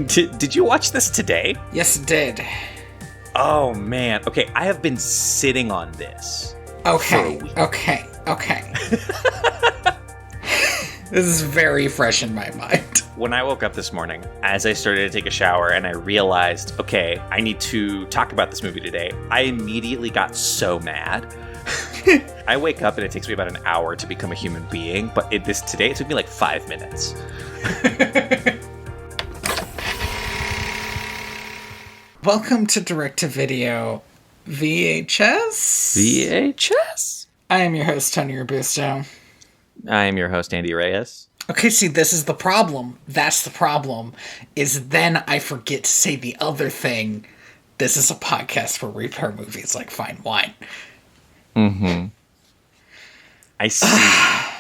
Did you watch this today? Yes, it did. Oh, man. Okay, I have been sitting on this for a week. Okay. This is very fresh in my mind. When I woke up this morning, as I started to take a shower and I realized, okay, I need to talk about this movie today, I immediately got so mad. I wake up and it takes me about an hour to become a human being, but today it took me like 5 minutes. Welcome to Direct-to-Video VHS. VHS? I am your host, Tony Robusto. I am your host, Andy Reyes. Okay, see, this is the problem. That's the problem, is then I forget to say the other thing. This is a podcast where we repair movies like fine wine. Mm-hmm. I see.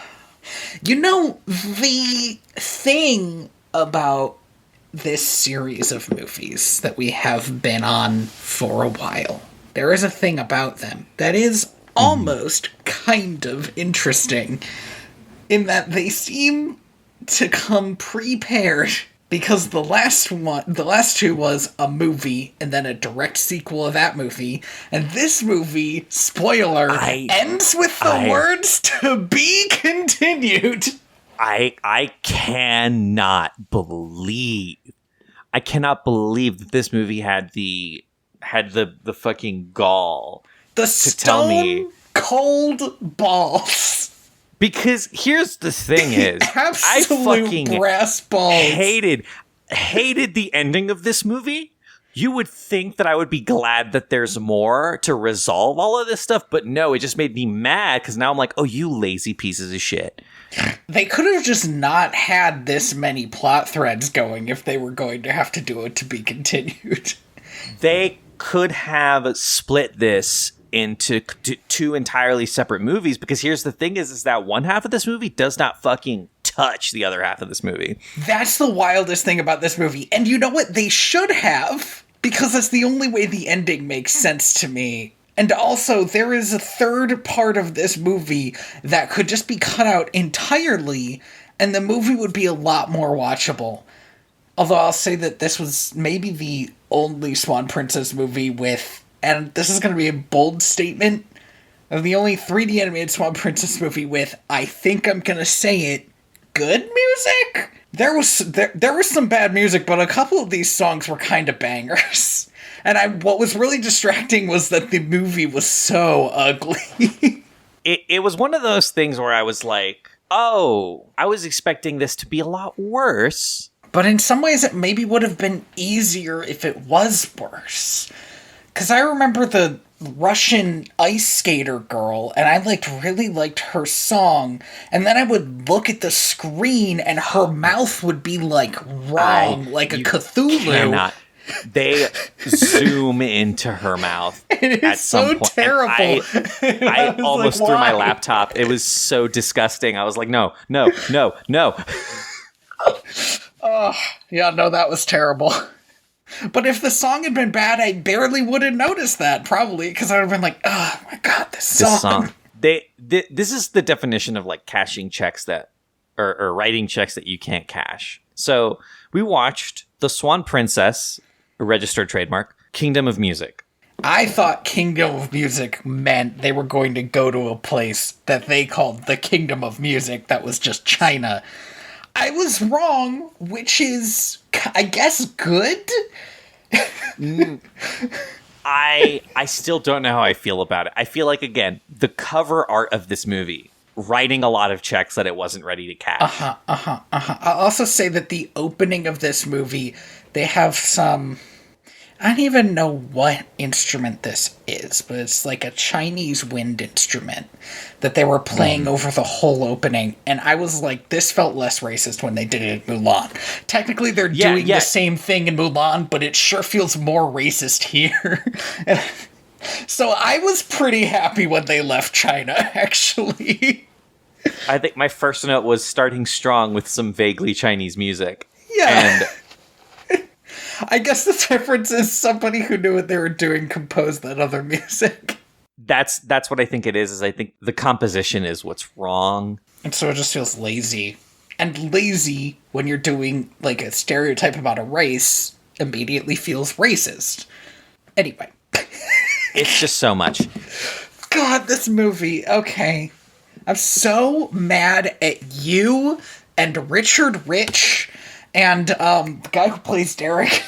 You know, the thing about this series of movies that we have been on for a while, there is a thing about them that is almost kind of interesting in that they seem to come prepared, because the last two was a movie and then a direct sequel of that movie, and this movie, spoiler, ends with the words "to be continued." I cannot believe that this movie had the fucking gall to tell me cold balls. Because here's the thing is, I fucking brass balls. hated the ending of this movie. You would think that I would be glad that there's more to resolve all of this stuff, but no, it just made me mad because now I'm like, oh, you lazy pieces of shit. They could have just not had this many plot threads going if they were going to have to do it to be continued. They could have split this into two entirely separate movies, because here's the thing is that one half of this movie does not fucking touch the other half of this movie. That's the wildest thing about this movie. And you know what? They should have, because that's the only way the ending makes sense to me. And also, there is a third part of this movie that could just be cut out entirely, and the movie would be a lot more watchable. Although I'll say that this was maybe the only Swan Princess movie with, and this is going to be a bold statement, of the only 3D animated Swan Princess movie with, I think I'm going to say it, good music? There was some bad music, but a couple of these songs were kind of bangers. And what was really distracting was that the movie was so ugly. It was one of those things where I was like, oh, I was expecting this to be a lot worse. But in some ways it maybe would have been easier if it was worse. Because I remember the Russian ice skater girl, and I really liked her song, and then I would look at the screen and her mouth would be wrong, like a Cthulhu. Cannot. They zoom into her mouth at some point. Terrible. I almost threw my laptop. It was so disgusting. I was like, no. Oh, yeah, no, that was terrible. But if the song had been bad, I barely would have noticed that, probably, because I would have been like, oh my god, this song. This is the definition of cashing checks or writing checks that you can't cash. So we watched The Swan Princess, a registered trademark, Kingdom of Music. I thought Kingdom of Music meant they were going to go to a place that they called the Kingdom of Music that was just China. I was wrong, which is, I guess, good? I still don't know how I feel about it. I feel like, again, the cover art of this movie, writing a lot of checks that it wasn't ready to cash. I'll also say that the opening of this movie, they have some, I don't even know what instrument this is, but it's like a Chinese wind instrument that they were playing over the whole opening. And I was like, this felt less racist when they did it in Mulan. Technically, they're doing the same thing in Mulan, but it sure feels more racist here. So I was pretty happy when they left China, actually. I think my first note was starting strong with some vaguely Chinese music. Yeah. And I guess the difference is somebody who knew what they were doing composed that other music. That's what I think it is I think the composition is what's wrong. And so it just feels lazy. And lazy, when you're doing, like, a stereotype about a race, immediately feels racist. Anyway. It's just so much. God, this movie. Okay. I'm so mad at you and Richard Rich and the guy who plays Derek.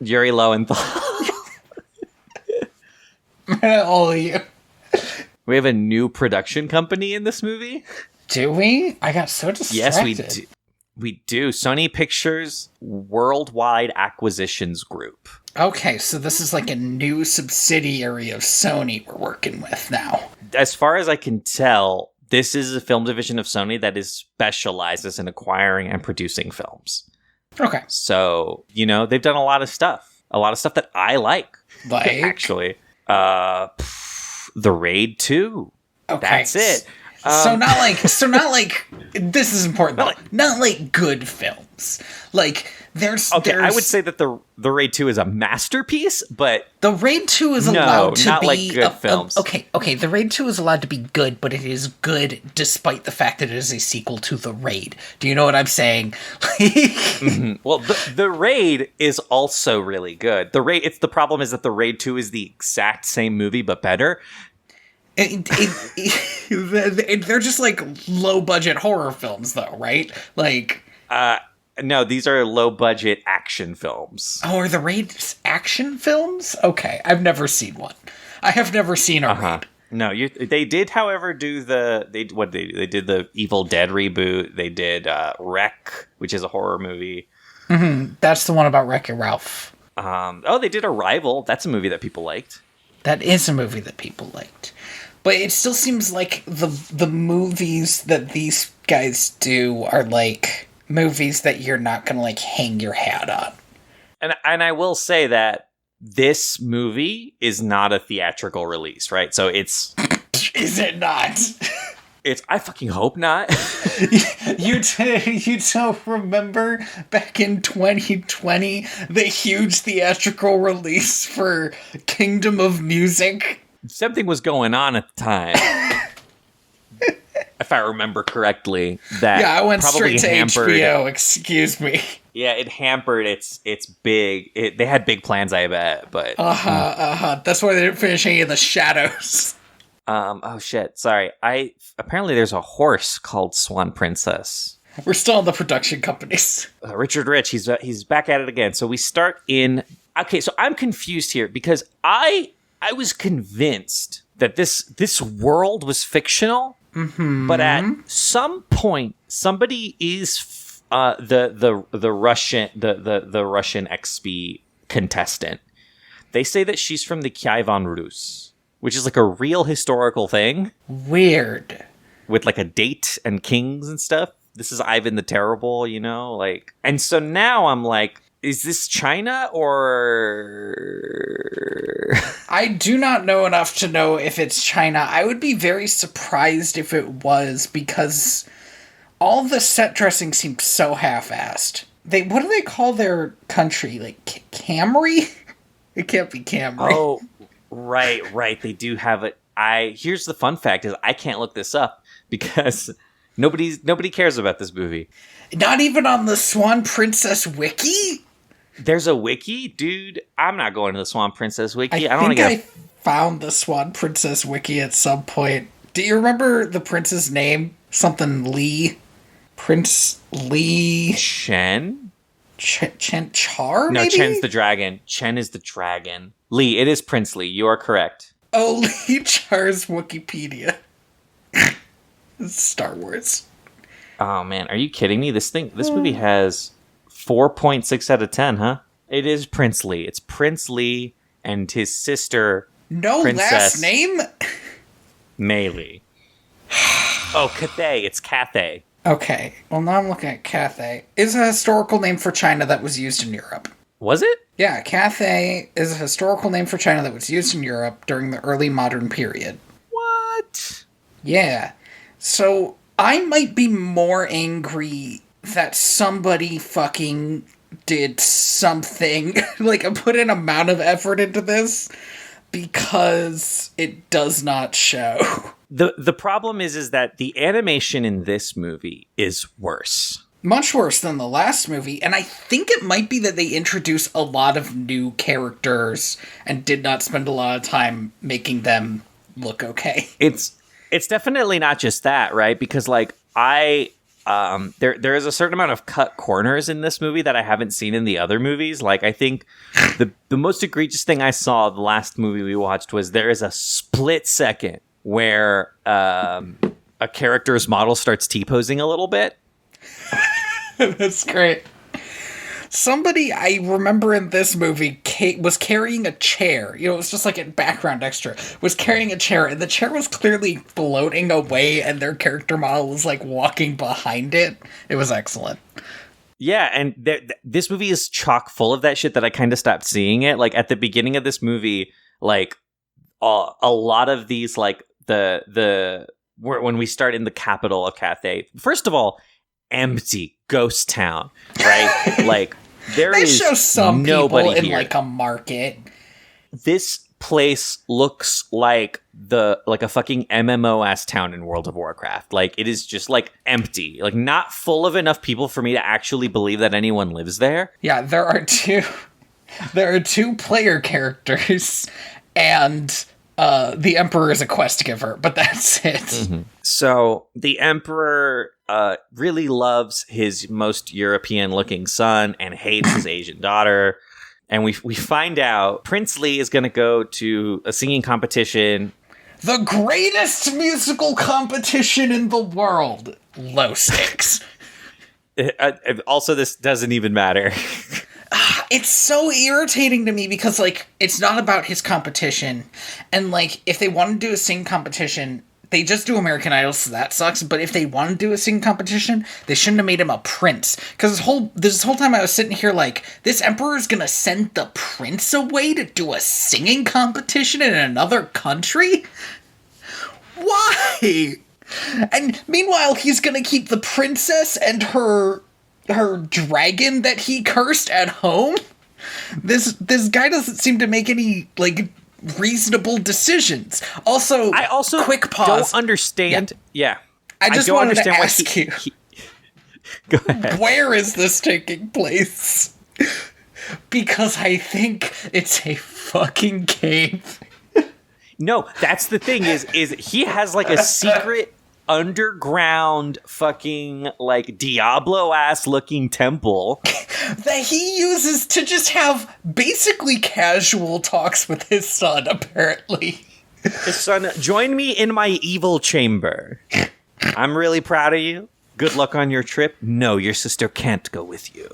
Yuri Lowenthal. All of you. We have a new production company in this movie. Do we? I got so distracted. Yes, we do. We do. Sony Pictures Worldwide Acquisitions Group. Okay, so this is like a new subsidiary of Sony we're working with now. As far as I can tell, this is a film division of Sony that specializes in acquiring and producing films. Okay. So, they've done a lot of stuff. A lot of stuff that I like. Like? Actually. The Raid 2. Okay. That's it. So not like, this is important though. Not like good films. Like, there's... I would say that the Raid 2 is a masterpiece, but... The Raid 2 is allowed to not be... like good films. Okay, the Raid 2 is allowed to be good, but it is good despite the fact that it is a sequel to The Raid. Do you know what I'm saying? Mm-hmm. Well, the Raid is also really good. The problem is that the Raid 2 is the exact same movie, but better. They're just like low budget horror films though, right? Like no, these are low budget action films. Oh, are the Raids action films? Okay, I've never seen one. I have never seen a Raid. No, they did, however, do they did the Evil Dead reboot. They did Wreck, which is a horror movie. Mm-hmm. That's the one about Wreck-It Ralph. They did Arrival. That's a movie that people liked. That is a movie that people liked. But it still seems like the movies that these guys do are like movies that you're not gonna like hang your hat on. And I will say that this movie is not a theatrical release, right? So it's Is it not? I fucking hope not. You don't remember back in 2020 the huge theatrical release for Kingdom of Music? Something was going on at the time. If I remember correctly, that I went probably straight to hampered, HBO. Excuse me. Yeah, it hampered its big. They had big plans, I bet, but That's why they didn't finish any of the Shadows. Oh shit! Sorry. Apparently there's a horse called Swan Princess. We're still in the production companies. Richard Rich, he's back at it again. So we start in. Okay, so I'm confused here because I was convinced that this world was fictional, but at some point somebody is the Russian XP contestant. They say that she's from the Kievan Rus, which is like a real historical thing. Weird. With like a date and kings and stuff. This is Ivan the Terrible, like. And so now I'm like, is this China or... I do not know enough to know if it's China. I would be very surprised if it was, because all the set dressing seems so half-assed. What do they call their country? Like, Camry? It can't be Camry. Oh, right. They do have it. Here's the fun fact is I can't look this up because nobody cares about this movie. Not even on the Swan Princess wiki? There's a wiki? Dude, I'm not going to the Swan Princess wiki. I found the Swan Princess wiki at some point. Do you remember the prince's name? Something Lee? Prince Lee... Chen? Chen Char, No, maybe? Chen's the dragon. Chen is the dragon. Lee, it is Prince Lee. You are correct. Oh, Lee Char's Wikipedia. It's Star Wars. Oh, man. Are you kidding me? This movie has 4.6 out of 10, huh? It is Prince Lee. It's Prince Lee and his sister, No Princess last name? Mei Lee. Oh, Cathay. It's Cathay. Okay. Well, now I'm looking at Cathay. It's a historical name for China that was used in Europe. Was it? Yeah, Cathay is a historical name for China that was used in Europe during the early modern period. What? Yeah. So, I might be more angry that somebody fucking did something, like, put an amount of effort into this, because it does not show. The problem is that the animation in this movie is worse. Much worse than the last movie, and I think it might be that they introduce a lot of new characters and did not spend a lot of time making them look okay. It's definitely not just that, right? Because like there is a certain amount of cut corners in this movie that I haven't seen in the other movies. Like I think the most egregious thing I saw the last movie we watched was there is a split second where a character's model starts T-posing a little bit. That's great. Somebody I remember in this movie was carrying a chair. You know, it was just like a background extra. Was carrying a chair, and the chair was clearly floating away, and their character model was like walking behind it. It was excellent. Yeah, and this movie is chock full of that shit that I kind of stopped seeing it. Like at the beginning of this movie, like a lot of these, like when we start in the capital of Cathay. First of all, empty ghost town, right? Like there they is show some nobody people in here. like a market. This place looks like a fucking MMO ass town in World of Warcraft. Like it is just like empty, like not full of enough people for me to actually believe that anyone lives there. Yeah, there are two player characters, and the Emperor is a quest giver, but that's it. Mm-hmm. So the Emperor really loves his most European-looking son and hates his Asian daughter. And we find out Prince Lee is going to go to a singing competition. The greatest musical competition in the world. Low stakes. Also, this doesn't even matter. It's so irritating to me because, like, it's not about his competition. And, like, if they want to do a sing competition, they just do American Idol, so that sucks. But if they want to do a sing competition, they shouldn't have made him a prince. Because this whole time I was sitting here like, this emperor is going to send the prince away to do a singing competition in another country? Why? And meanwhile, he's going to keep the princess and her dragon that he cursed at home? This guy doesn't seem to make any, like, reasonable decisions. I also quick pause. Don't understand. Yeah. I just wanted to ask you. Go ahead. Where is this taking place? Because I think it's a fucking cave. No, that's the thing is he has like a secret underground fucking like Diablo ass looking temple that he uses to just have basically casual talks with his son, apparently. His son, join me in my evil chamber. I'm really proud of you. Good luck on your trip. No, your sister can't go with you.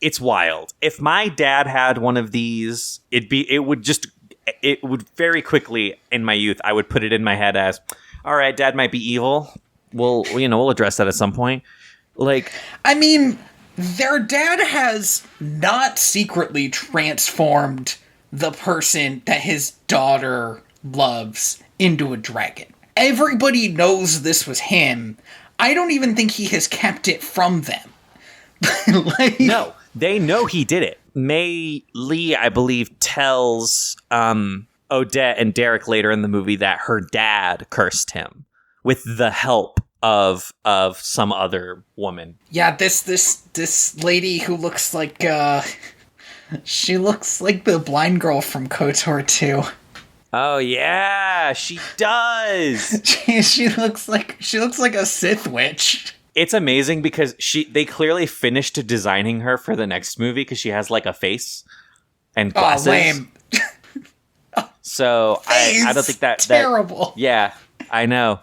It's wild. If my dad had one of these, it would very quickly in my youth, I would put it in my head as, all right, dad might be evil. We'll address that at some point. Like, I mean, their dad has not secretly transformed the person that his daughter loves into a dragon. Everybody knows this was him. I don't even think he has kept it from them. No, they know he did it. Mei Lee, I believe, tells Odette and Derek later in the movie that her dad cursed him with the help of some other woman. Yeah, this lady who looks like she looks like the blind girl from KOTOR 2. Oh yeah, she does. she looks like a Sith witch. It's amazing because they clearly finished designing her for the next movie because she has like a face and glasses. Oh, lame. So I don't think that terrible. Yeah, I know.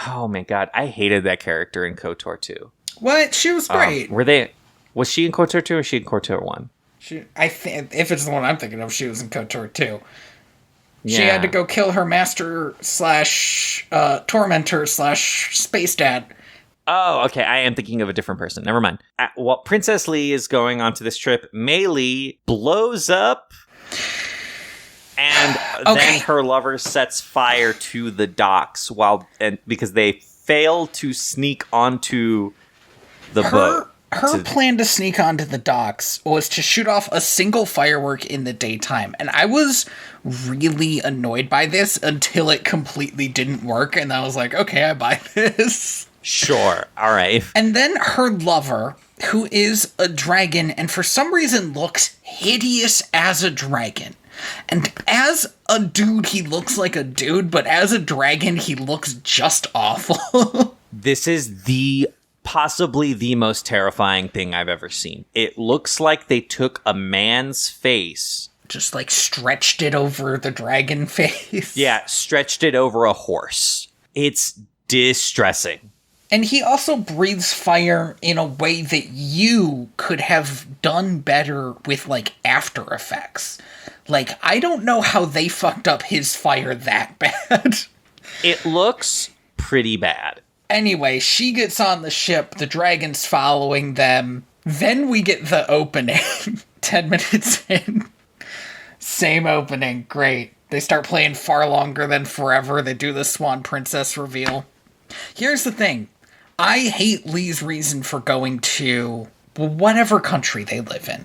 Oh my god, I hated that character in KOTOR 2. What? She was great. Was she in KOTOR 2 or was she in KOTOR 1? I think if it's the one I'm thinking of, she was in KOTOR 2. Yeah. She had to go kill her master / tormentor / space dad. Oh, okay. I am thinking of a different person. Never mind. While Princess Lee is going on to this trip, Mei Lee blows up, and then her lover sets fire to the docks because they fail to sneak onto the boat. Her plan to sneak onto the docks was to shoot off a single firework in the daytime. And I was really annoyed by this until it completely didn't work. And I was like, okay, I buy this. Sure. All right. And then her lover, who is a dragon and for some reason looks hideous as a dragon. And as a dude, he looks like a dude, but as a dragon, he looks just awful. This is possibly the most terrifying thing I've ever seen. It looks like they took a man's face, just like stretched it over the dragon face. Yeah, stretched it over a horse. It's distressing. And he also breathes fire in a way that you could have done better with, like, After Effects. Like, I don't know how they fucked up his fire that bad. It looks pretty bad. Anyway, she gets on the ship, the dragon's following them. Then we get the opening. 10 minutes in. Same opening, great. They start playing Far Longer Than Forever. They do the Swan Princess reveal. Here's the thing. I hate Lee's reason for going to whatever country they live in.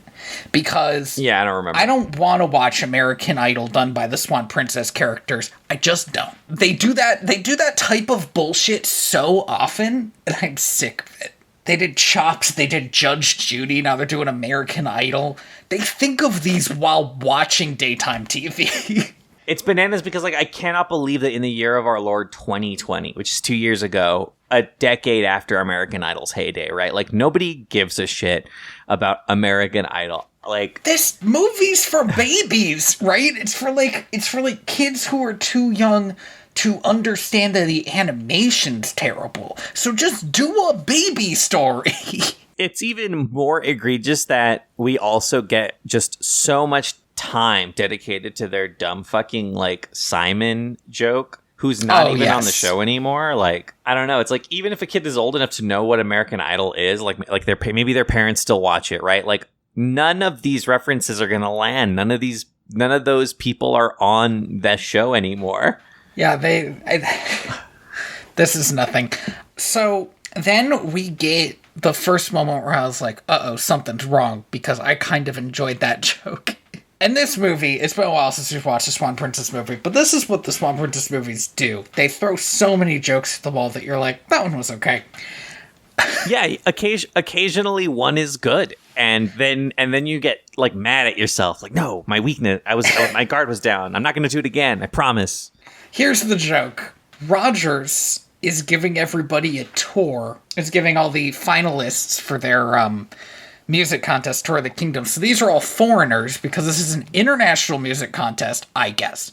Because yeah, I don't remember. I don't want to watch American Idol done by the Swan Princess characters. I just don't. They do that type of bullshit so often, and I'm sick of it. They did Chops, they did Judge Judy, now they're doing American Idol. They think of these while watching daytime TV. It's bananas because, like, I cannot believe that in the year of our Lord 2020, which is 2 years ago, a decade after American Idol's heyday, right? Like, nobody gives a shit about American Idol. Like, this movie's for babies, right? It's for kids who are too young to understand that the animation's terrible. So just do a baby story. It's even more egregious that we also get just so much time dedicated to their dumb fucking, like, Simon joke, who's not even on the show anymore. Like, I don't know. It's like, even if a kid is old enough to know what American Idol is, like maybe their parents still watch it, right? Like, none of these references are gonna land. None of those people are on that show anymore. Yeah, this is nothing. So then we get the first moment where I was like, uh-oh, something's wrong, because I kind of enjoyed that joke. And this movie, it's been a while since we've watched a Swan Princess movie, but this is what the Swan Princess movies do. They throw so many jokes at the wall that you're like, that one was okay. Yeah, occasionally one is good, and then you get, like, mad at yourself. Like, no, my weakness, my guard was down. I'm not going to do it again. I promise. Here's the joke. Rogers is giving everybody a tour. Is giving all the finalists for their music contest Tour of the Kingdom. So these are all foreigners because this is an international music contest, I guess.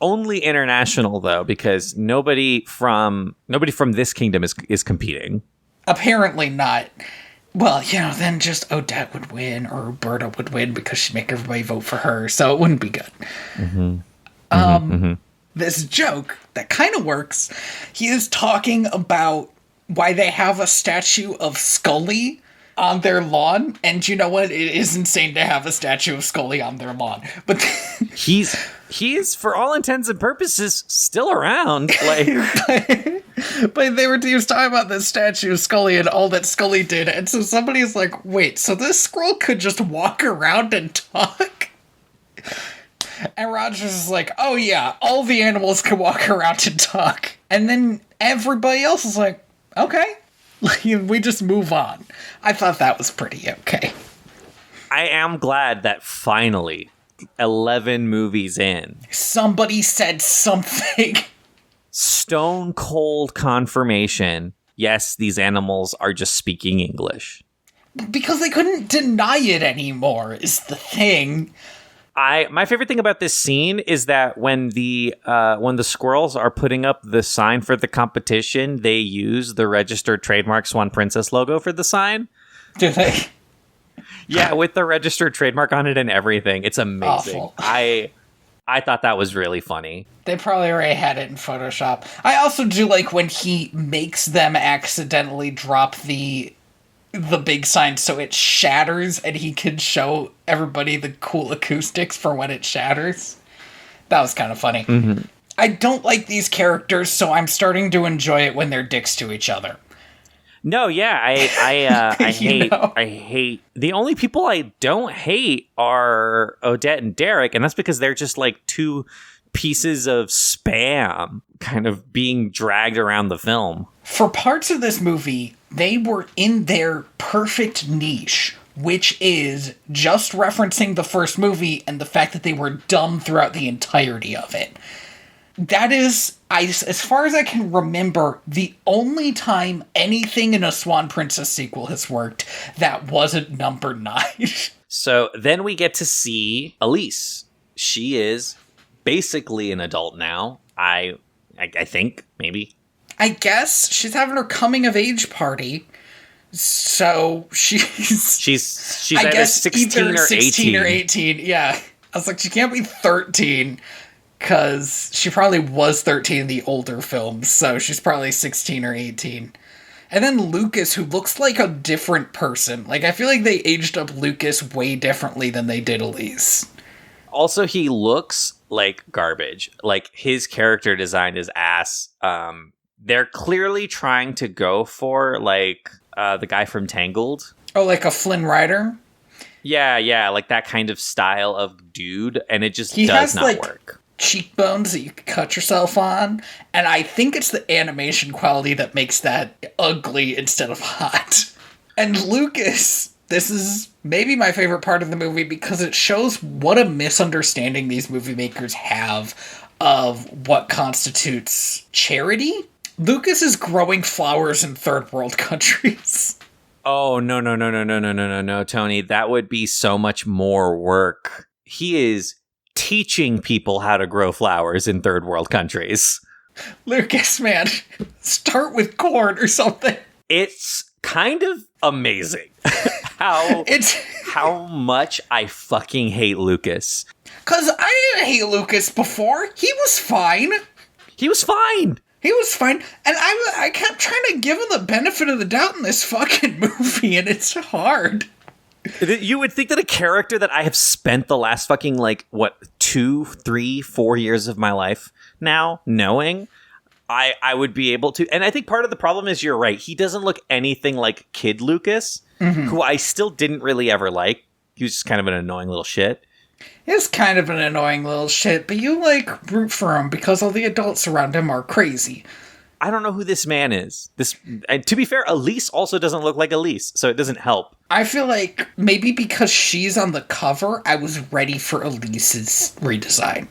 Only international, though, because nobody from this kingdom is competing. Apparently not. Well, then just Odette would win or Roberta would win because she'd make everybody vote for her, so it wouldn't be good. This joke that kind of works, he is talking about why they have a statue of Scully on their lawn, and you know what? It is insane to have a statue of Scully on their lawn. But he's for all intents and purposes still around. Like, but he was talking about this statue of Scully and all that Scully did, and so somebody's like, "Wait, so this squirrel could just walk around and talk?" And Rogers is like, "Oh yeah, all the animals can walk around and talk." And then everybody else is like, "Okay." We just move on. I thought that was pretty okay. I am glad that finally, 11 movies in, somebody said something. Stone cold confirmation. Yes, these animals are just speaking English. Because they couldn't deny it anymore, is the thing. My favorite thing about this scene is that when the squirrels are putting up the sign for the competition, they use the registered trademark Swan Princess logo for the sign. Do they? Yeah, with the registered trademark on it and everything. It's amazing. Awful. I thought that was really funny. They probably already had it in Photoshop. I also do like when he makes them accidentally drop the big sign so it shatters and he can show everybody the cool acoustics for when it shatters. That was kind of funny. Mm-hmm. I don't like these characters, so I'm starting to enjoy it when they're dicks to each other. No, yeah, I hate know? I hate the only people I don't hate are Odette and Derek, and that's because they're just like two pieces of spam kind of being dragged around the film. For parts of this movie, they were in their perfect niche, which is just referencing the first movie and the fact that they were dumb throughout the entirety of it. That is, as far as I can remember, the only time anything in a Swan Princess sequel has worked that wasn't number 9. So then we get to see Elise. She is basically an adult now. I think, maybe. I guess she's having her coming of age party. So she's I either guess 16 either or 16 18. or 18. Yeah. I was like, she can't be 13 because she probably was 13 in the older films. So she's probably 16 or 18. And then Lucas, who looks like a different person. Like, I feel like they aged up Lucas way differently than they did Elise. Also, he looks like garbage. Like, his character design is ass. They're clearly trying to go for, like, the guy from Tangled. Oh, like a Flynn Rider? Yeah, like that kind of style of dude, and it just He does has, not like, work. cheekbones that you could cut yourself on, and I think it's the animation quality that makes that ugly instead of hot. And Lucas, this is maybe my favorite part of the movie because it shows what a misunderstanding these movie makers have of what constitutes charity. Lucas is growing flowers in third world countries. Oh, no, Tony. That would be so much more work. He is teaching people how to grow flowers in third world countries. Lucas, man, start with corn or something. It's kind of amazing how much I fucking hate Lucas. 'Cause I didn't hate Lucas before. He was fine. He was fine. He was fine, and I kept trying to give him the benefit of the doubt in this fucking movie, and it's hard. You would think that a character that I have spent the last fucking, 2, 3, 4 years of my life now knowing, I would be able to. And I think part of the problem is you're right. He doesn't look anything like Kid Lucas, who I still didn't really ever like. He was just kind of an annoying little shit. He's kind of an annoying little shit, but you, root for him because all the adults around him are crazy. I don't know who this man is. And to be fair, Elise also doesn't look like Elise, so it doesn't help. I feel like maybe because she's on the cover, I was ready for Elise's redesign.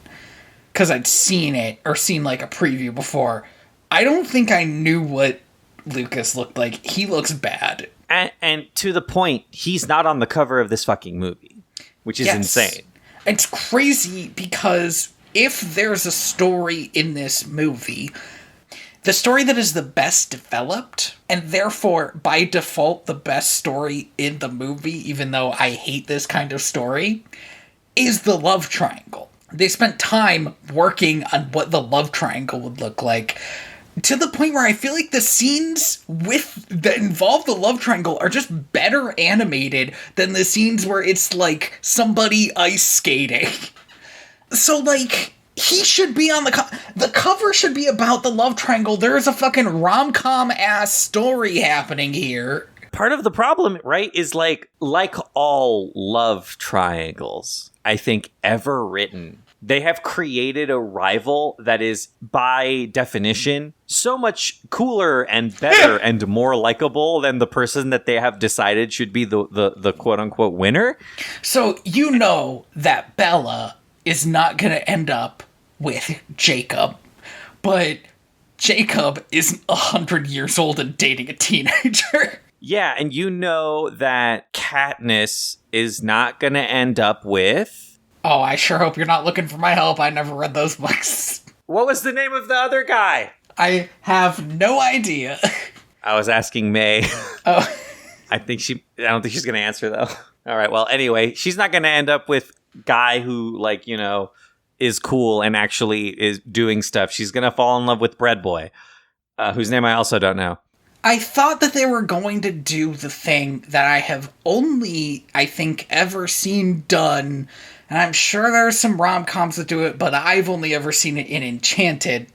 Because I'd seen it, or seen, a preview before. I don't think I knew what Lucas looked like. He looks bad. And to the point, he's not on the cover of this fucking movie, which is insane. It's crazy because if there's a story in this movie, the story that is the best developed, and therefore, by default, the best story in the movie, even though I hate this kind of story, is the love triangle. They spent time working on what the love triangle would look like, to the point where I feel like the scenes that involve the love triangle are just better animated than the scenes where it's somebody ice skating. So he should be on the cover should be about the love triangle. There's a fucking romcom ass story happening here. Part of the problem, right, is like all love triangles, I think, ever written, they have created a rival that is, by definition, so much cooler and better and more likable than the person that they have decided should be the quote-unquote winner. So you know that Bella is not going to end up with Jacob, but Jacob is 100 years old and dating a teenager. Yeah, and you know that Katniss is not going to end up with... Oh, I sure hope you're not looking for my help. I never read those books. What was the name of the other guy? I have no idea. I was asking May. Oh. I don't think she's going to answer, though. All right, well, anyway, she's not going to end up with guy who, is cool and actually is doing stuff. She's going to fall in love with Bread Boy, whose name I also don't know. I thought that they were going to do the thing that I have only, I think, ever seen done, and I'm sure there are some rom-coms that do it, but I've only ever seen it in Enchanted,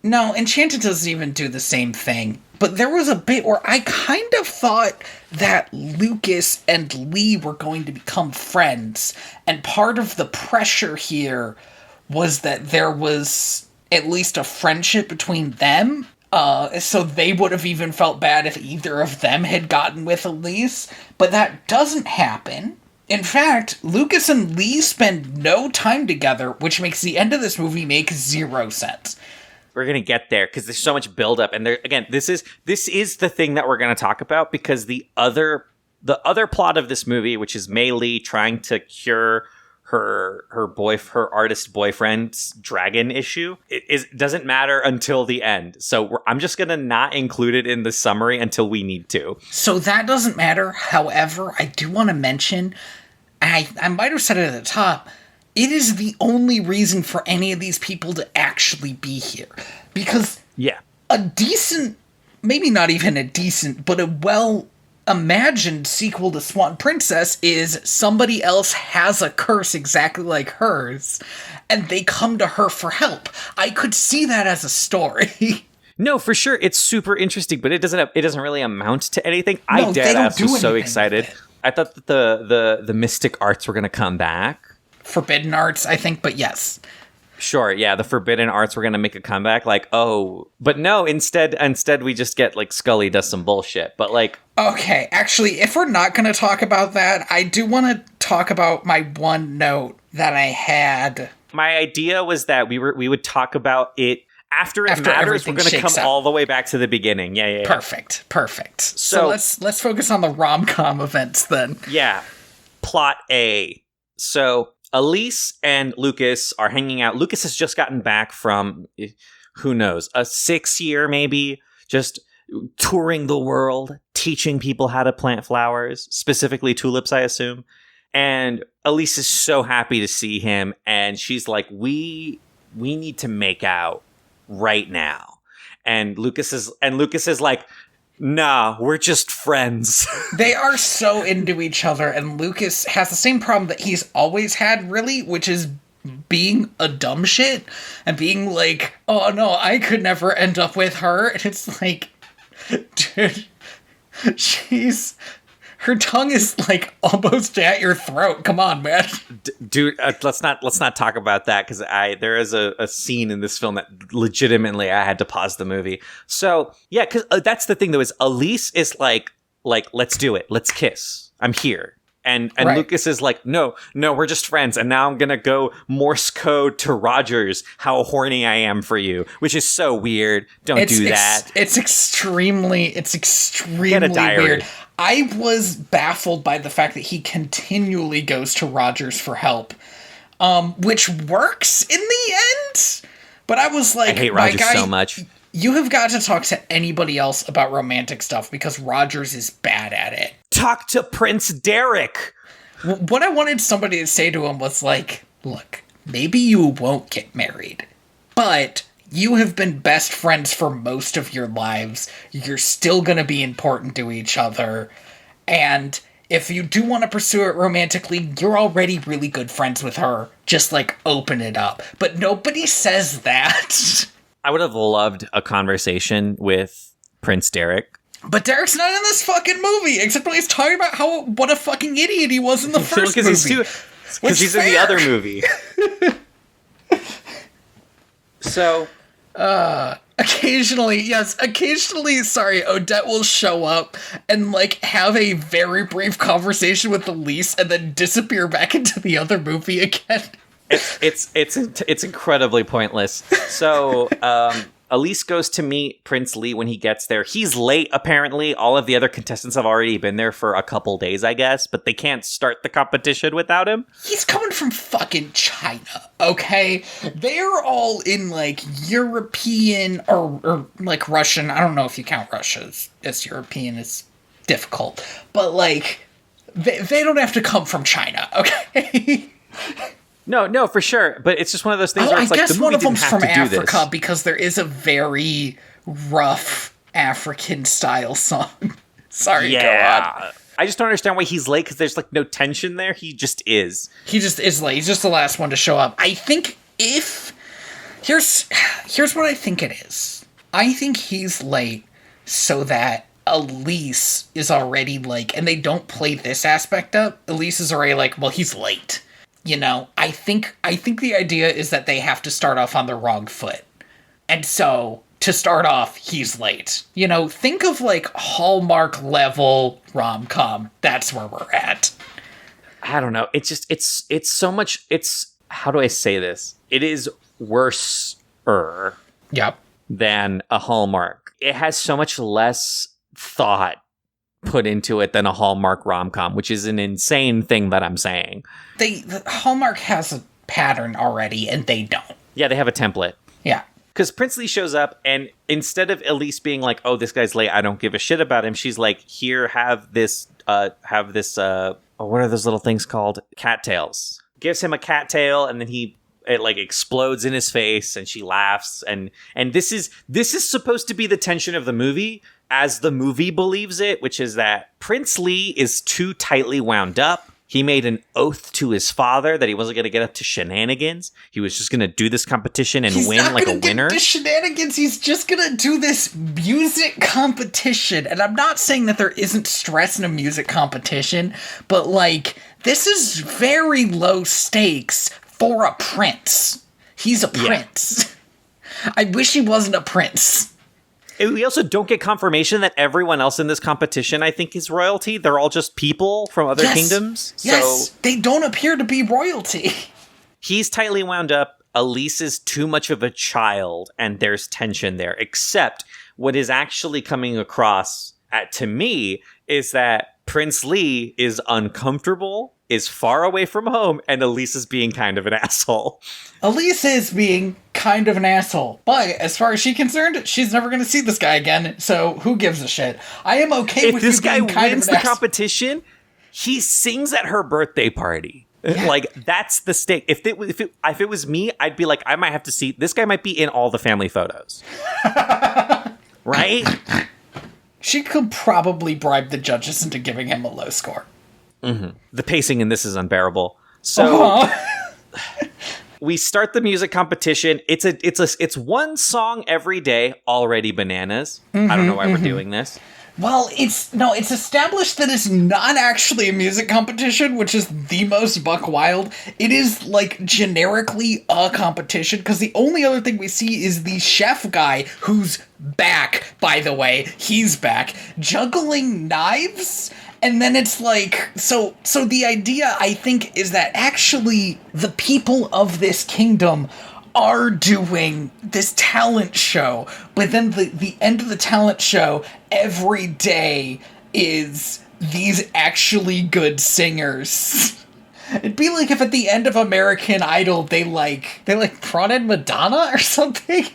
No, Enchanted doesn't even do the same thing. But there was a bit where I kind of thought that Lucas and Lee were going to become friends. And part of the pressure here was that there was at least a friendship between them. So they would have even felt bad if either of them had gotten with Elise. But that doesn't happen. In fact, Lucas and Lee spend no time together, which makes the end of this movie make zero sense. We're gonna get there because there's so much buildup, and there again, this is the thing that we're gonna talk about, because the other plot of this movie, which is Mei Lee trying to cure her artist boyfriend's dragon issue, doesn't matter until the end. So I'm just gonna not include it in the summary until we need to. So that doesn't matter. However, I do want to mention, I might have said it at the top, it is the only reason for any of these people to actually be here. Because a decent, maybe not even a decent, but a well-imagined sequel to Swan Princess is somebody else has a curse exactly like hers, and they come to her for help. I could see that as a story. No, for sure, it's super interesting, but it doesn't really amount to anything. No, I was so excited. I thought that the mystic arts were going to come back. Forbidden arts, I think, but yes. Sure, yeah, the forbidden arts were going to make a comeback, like, oh, but no, instead we just get, like, Scully does some bullshit, but, like... Okay, actually, if we're not going to talk about that, I do want to talk about my one note that I had. My idea was that we would talk about it after it matters. We're going to come all the way back to the beginning. Yeah. Perfect. So let's focus on the rom-com events then. Yeah. Plot A. So Elise and Lucas are hanging out. Lucas has just gotten back from, who knows, a 6-year maybe, just touring the world, teaching people how to plant flowers, specifically tulips, I assume. And Elise is so happy to see him, and she's like, we need to make out right now. And Lucas is like, nah, we're just friends. They are so into each other, and Lucas has the same problem that he's always had, really, which is being a dumb shit and being like, oh no, I could never end up with her. And it's like, dude, her tongue is like almost at your throat. Come on, man. Dude, let's not talk about that, because there is a scene in this film that legitimately I had to pause the movie. So yeah, because that's the thing though, is Elise is like let's do it, let's kiss, I'm here. And right. Lucas is like, no, we're just friends. And now I'm going to go Morse code to Rogers how horny I am for you, which is so weird. Don't do that. It's extremely weird. I was baffled by the fact that he continually goes to Rogers for help, which works in the end. But I was like, I hate Rogers so much. You have got to talk to anybody else about romantic stuff, because Rogers is bad at it. Talk to Prince Derek. What I wanted somebody to say to him was like, look, maybe you won't get married, but you have been best friends for most of your lives. You're still going to be important to each other. And if you do want to pursue it romantically, you're already really good friends with her. Just like open it up. But nobody says that. I would have loved a conversation with Prince Derek. But Derek's not in this fucking movie, except when he's talking about what a fucking idiot he was in the first movie. Because he's in the other movie. So, occasionally, sorry, Odette will show up and, like, have a very brief conversation with Elise and then disappear back into the other movie again. It's incredibly pointless. So, Elise goes to meet Prince Lee when he gets there. He's late, apparently. All of the other contestants have already been there for a couple days, I guess, but they can't start the competition without him. He's coming from fucking China, okay? They're all in, like, European or like, Russian. I don't know if you count Russia as European. It's difficult. But, like, they don't have to come from China, okay? No, for sure. But it's just one of those things where it's like the movie didn't have to do this. I guess one of them's from Africa, because there is a very rough African-style song. Sorry, go on. I just don't understand why he's late, because there's, like, no tension there. He just is. He just is late. He's just the last one to show up. I think if Here's what I think it is. I think he's late so that Elise is already like, and they don't play this aspect up. Elise is already like, well, he's late. You know, I think the idea is that they have to start off on the wrong foot. And so, to start off, he's late. You know, think of like Hallmark level rom-com. That's where we're at. I don't know. It's just, it's so much, how do I say this? It is worse-er Yep. than a Hallmark. It has so much less thought put into it than a Hallmark rom-com, which is an insane thing that I'm saying. The Hallmark has a pattern already, and they don't. Yeah, they have a template. Yeah. Because Princely shows up, and instead of Elise being like, oh, this guy's late, I don't give a shit about him, she's like, here, have this, what are those little things called? Cattails. Gives him a cattail, and then it like explodes in his face, and she laughs, and this is supposed to be the tension of the movie, as the movie believes it, which is that Princely is too tightly wound up. He made an oath to his father that he wasn't going to get up to shenanigans. He was just going to do this competition and win like a winner. He's not going to get to shenanigans. He's just going to do this music competition. And I'm not saying that there isn't stress in a music competition, but like, this is very low stakes for a prince. He's a prince. Yeah. I wish he wasn't a prince. We also don't get confirmation that everyone else in this competition, I think, is royalty. They're all just people from other kingdoms. Yes, so they don't appear to be royalty. He's tightly wound up. Elise is too much of a child, and there's tension there. Except what is actually coming across to me is that Prince Lee is uncomfortable, is far away from home, and Elise is being kind of an asshole. Elise is being kind of an asshole, but as far as she's concerned, she's never going to see this guy again, so who gives a shit? I am okay with this guy being kind of an asshole. If this guy wins the competition, he sings at her birthday party. Yeah. Like, that's the stake. If it was me, I'd be like, I might have to see, this guy might be in all the family photos. Right? She could probably bribe the judges into giving him a low score. Mm-hmm. The pacing in this is unbearable. So we start the music competition. It's one song every day, already bananas. I don't know why we're doing this. Well, it's established that it's not actually a music competition, which is the most buck wild. It is, like, generically a competition, because the only other thing we see is the chef guy, who's back, by the way, he's back, juggling knives, and then it's like, so the idea, I think, is that actually the people of this kingdom are doing this talent show, but then the end of the talent show every day is these actually good singers. It'd be like if at the end of American Idol they brought in Madonna or something.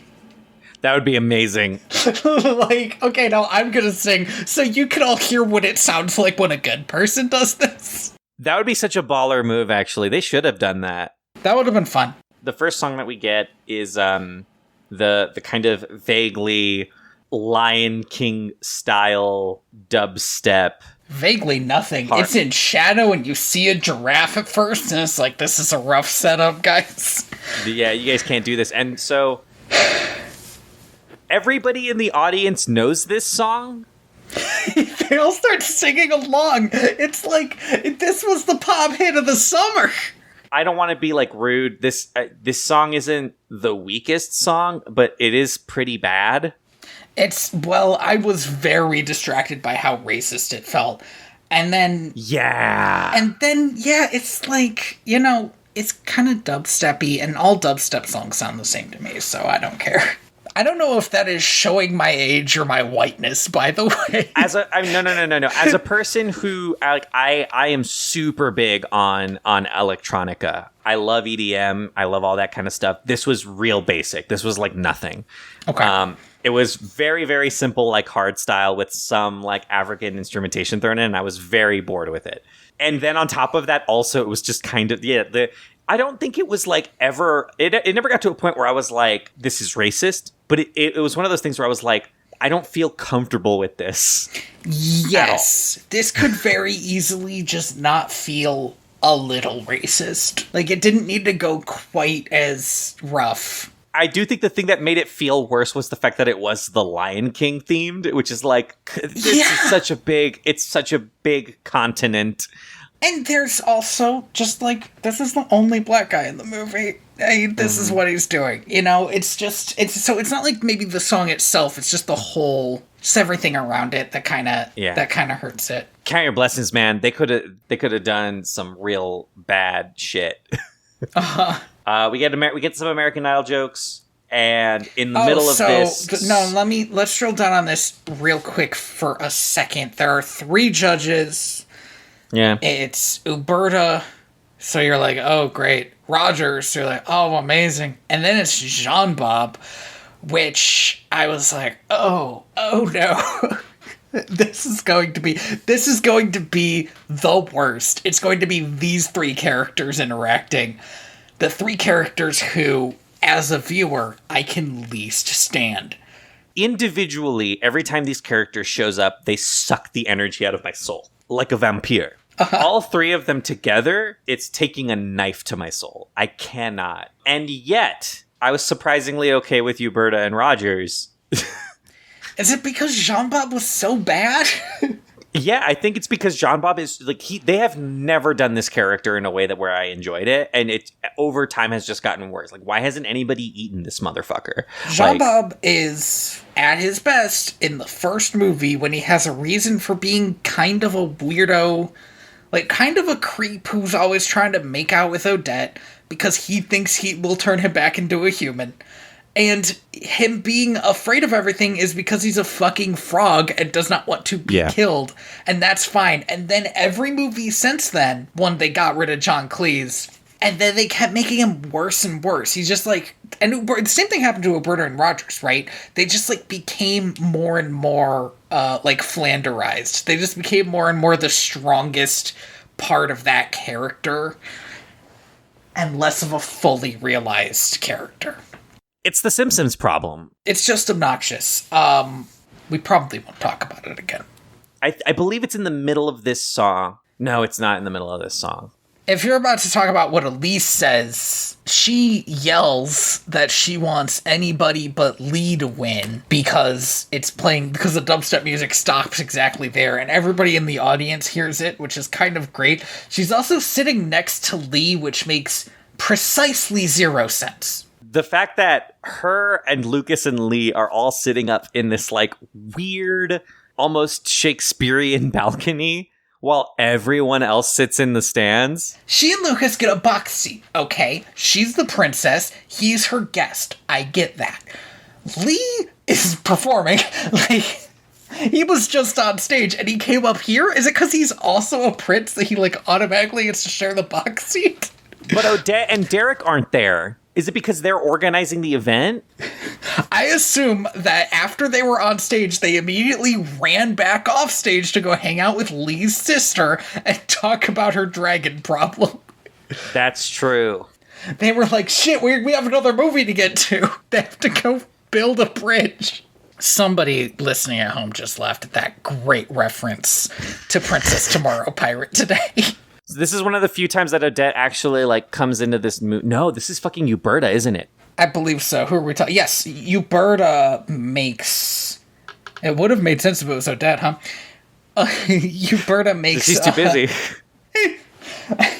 That would be amazing. Like, okay, now I'm gonna sing so you can all hear what it sounds like when a good person does this. That would be such a baller move, actually. They should have done that. That would have been fun. The first song that we get is the kind of vaguely Lion King style dubstep. Vaguely nothing. It's in shadow and you see a giraffe at first and it's like, this is a rough setup, guys. Yeah, you guys can't do this. And so everybody in the audience knows this song. They all start singing along. It's like, this was the pop hit of the summer. I don't want to be like rude. This song isn't the weakest song, but it is pretty bad. I was very distracted by how racist it felt. And then it's like, it's kind of dubsteppy, and all dubstep songs sound the same to me, so I don't care. I don't know if that is showing my age or my whiteness, by the way. No. As a person who, I am super big on electronica. I love EDM. I love all that kind of stuff. This was real basic. This was like nothing. Okay. It was very, very simple, like hard style with some like African instrumentation thrown in, and I was very bored with it. And then on top of that, also, it was just kind of, I don't think it was like ever, it never got to a point where I was like, this is racist, but it was one of those things where I was like, I don't feel comfortable with this. Yes. This could very easily just not feel a little racist. Like, it didn't need to go quite as rough. I do think the thing that made it feel worse was the fact that it was the Lion King themed, which is like, it's such a big continent. And there's also just like, this is the only black guy in the movie. This is what he's doing. You know, it's not like maybe the song itself, it's just the whole, just everything around it that kind of hurts it. Count your blessings, man. They could have done some real bad shit. We get some American Idol jokes, and in the middle of this... let's drill down on this real quick for a second. There are 3 judges. Yeah. It's Uberta, so you're like, oh, great. Rogers, so you're like, oh, amazing. And then it's Jean Bob, which I was like, oh no. This is going to be the worst. It's going to be these 3 characters interacting. The 3 characters who, as a viewer, I can least stand. Individually, every time these characters shows up, they suck the energy out of my soul. Like a vampire. All 3 of them together, it's taking a knife to my soul. I cannot. And yet, I was surprisingly okay with Uberta and Rogers. Is it because Jean Bob was so bad? Yeah, I think it's because Jean Bob is like they have never done this character in a way that where I enjoyed it, and it over time has just gotten worse. Like, why hasn't anybody eaten this motherfucker? Jean Bob is at his best in the first movie when he has a reason for being kind of a weirdo, like kind of a creep who's always trying to make out with Odette because he thinks he will turn him back into a human. And him being afraid of everything is because he's a fucking frog and does not want to be killed. And that's fine. And then every movie since then, when they got rid of John Cleese, and then they kept making him worse and worse. He's just like... And the same thing happened to Uberta and Rogers, right? They just like became more and more like Flanderized. They just became more and more the strongest part of that character and less of a fully realized character. It's the Simpsons problem. It's just obnoxious. We probably won't talk about it again. I believe it's in the middle of this song. No, it's not in the middle of this song. If you're about to talk about what Elise says, she yells that she wants anybody but Lee to win because the dubstep music stops exactly there and everybody in the audience hears it, which is kind of great. She's also sitting next to Lee, which makes precisely 0 sense. The fact that her and Lucas and Lee are all sitting up in this like weird, almost Shakespearean balcony while everyone else sits in the stands. She and Lucas get a box seat, okay? She's the princess. He's her guest. I get that. Lee is performing. Like, he was just on stage and he came up here? Is it because he's also a prince that he like automatically gets to share the box seat? But Odette and Derek aren't there. Is it because they're organizing the event? I assume that after they were on stage, they immediately ran back off stage to go hang out with Lee's sister and talk about her dragon problem. That's true. They were like, shit, we have another movie to get to. They have to go build a bridge. Somebody listening at home just laughed at that great reference to Princess Tomorrow, Pirate Today. This is one of the few times that Odette actually like comes into this movie. No, this is fucking Uberta, isn't it? I believe so. Who are we talking? Yes, Uberta makes... It would have made sense if it was Odette, huh? Uberta makes... She's too busy. I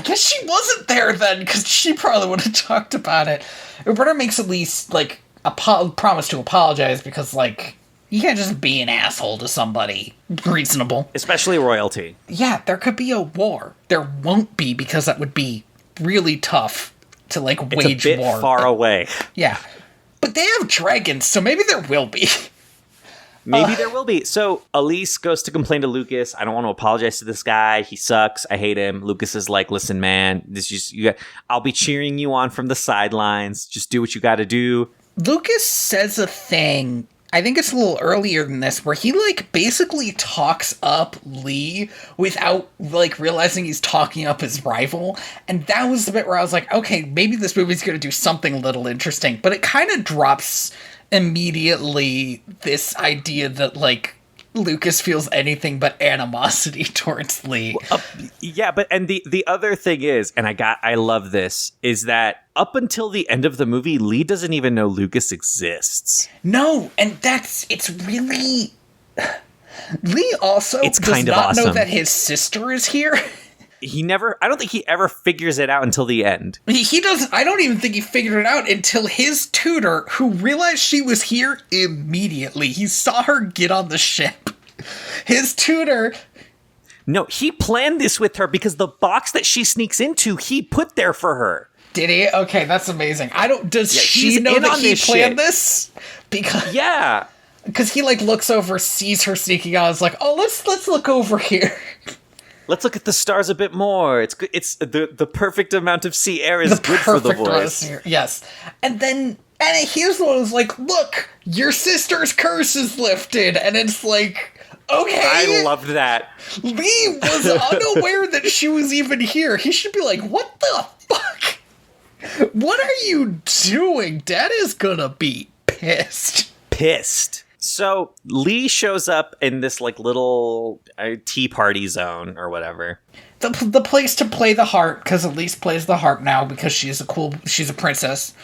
guess she wasn't there then, because she probably would have talked about it. Uberta makes at least, like, a promise to apologize, because, like... You can't just be an asshole to somebody reasonable. Especially royalty. Yeah, there could be a war. There won't be, because that would be really tough to, like, wage war. It's a bit far away. Yeah. But they have dragons, so maybe there will be. Maybe there will be. So Elise goes to complain to Lucas. I don't want to apologize to this guy. He sucks. I hate him. Lucas is like, listen, man, I'll be cheering you on from the sidelines. Just do what you got to do. Lucas says a thing... I think it's a little earlier than this, where he, like, basically talks up Lee without, like, realizing he's talking up his rival. And that was the bit where I was like, okay, maybe this movie's going to do something a little interesting. But it kind of drops immediately this idea that, like, Lucas feels anything but animosity towards Lee. Yeah, but and the other thing is, and I love this, is that up until the end of the movie, Lee doesn't even know Lucas exists. No, and it's really... Lee also it's does kind of not awesome. know that his sister is here. I don't think he ever figures it out until the end. He doesn't. I don't even think he figured it out until his tutor, who realized she was here immediately. He saw her get on the ship. His tutor... No, he planned this with her because the box that she sneaks into, he put there for her. Did he? Okay, that's amazing. Does she he's know in that on he this planned shit. this? Yeah. Because he, like, looks over, sees her sneaking out, is like, oh, let's look over here. Let's look at the stars a bit more. It's good. It's the perfect amount of sea air is good for the voice. Yes. And he's the one who's like, look, your sister's curse is lifted. And it's like, okay. I loved that. Lee was unaware that she was even here. He should be like, what the fuck? What are you doing? Dad is gonna be pissed. So Lee shows up in this like little tea party zone or whatever. The place to play the harp, because Elise plays the harp now because she's a princess.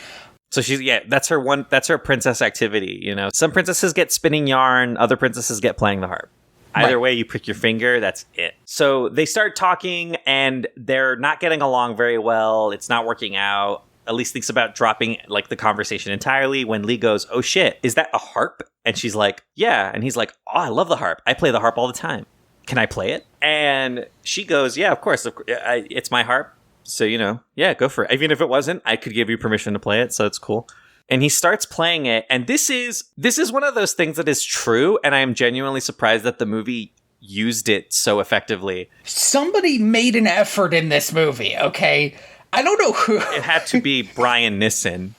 So that's her princess activity, you know. Some princesses get spinning yarn, other princesses get playing the harp. Either way, you prick your finger, that's it. So they start talking and they're not getting along very well. It's not working out. Elise thinks about dropping like the conversation entirely when Lee goes, oh shit, is that a harp? And she's like, yeah. And he's like, oh, I love the harp. I play the harp all the time. Can I play it? And she goes, yeah, of course. It's my harp. So, you know, yeah, go for it. Even if it wasn't, I could give you permission to play it. So it's cool. And he starts playing it. And this is one of those things that is true. And I am genuinely surprised that the movie used it so effectively. Somebody made an effort in this movie, okay? I don't know who. It had to be Brian Nissen,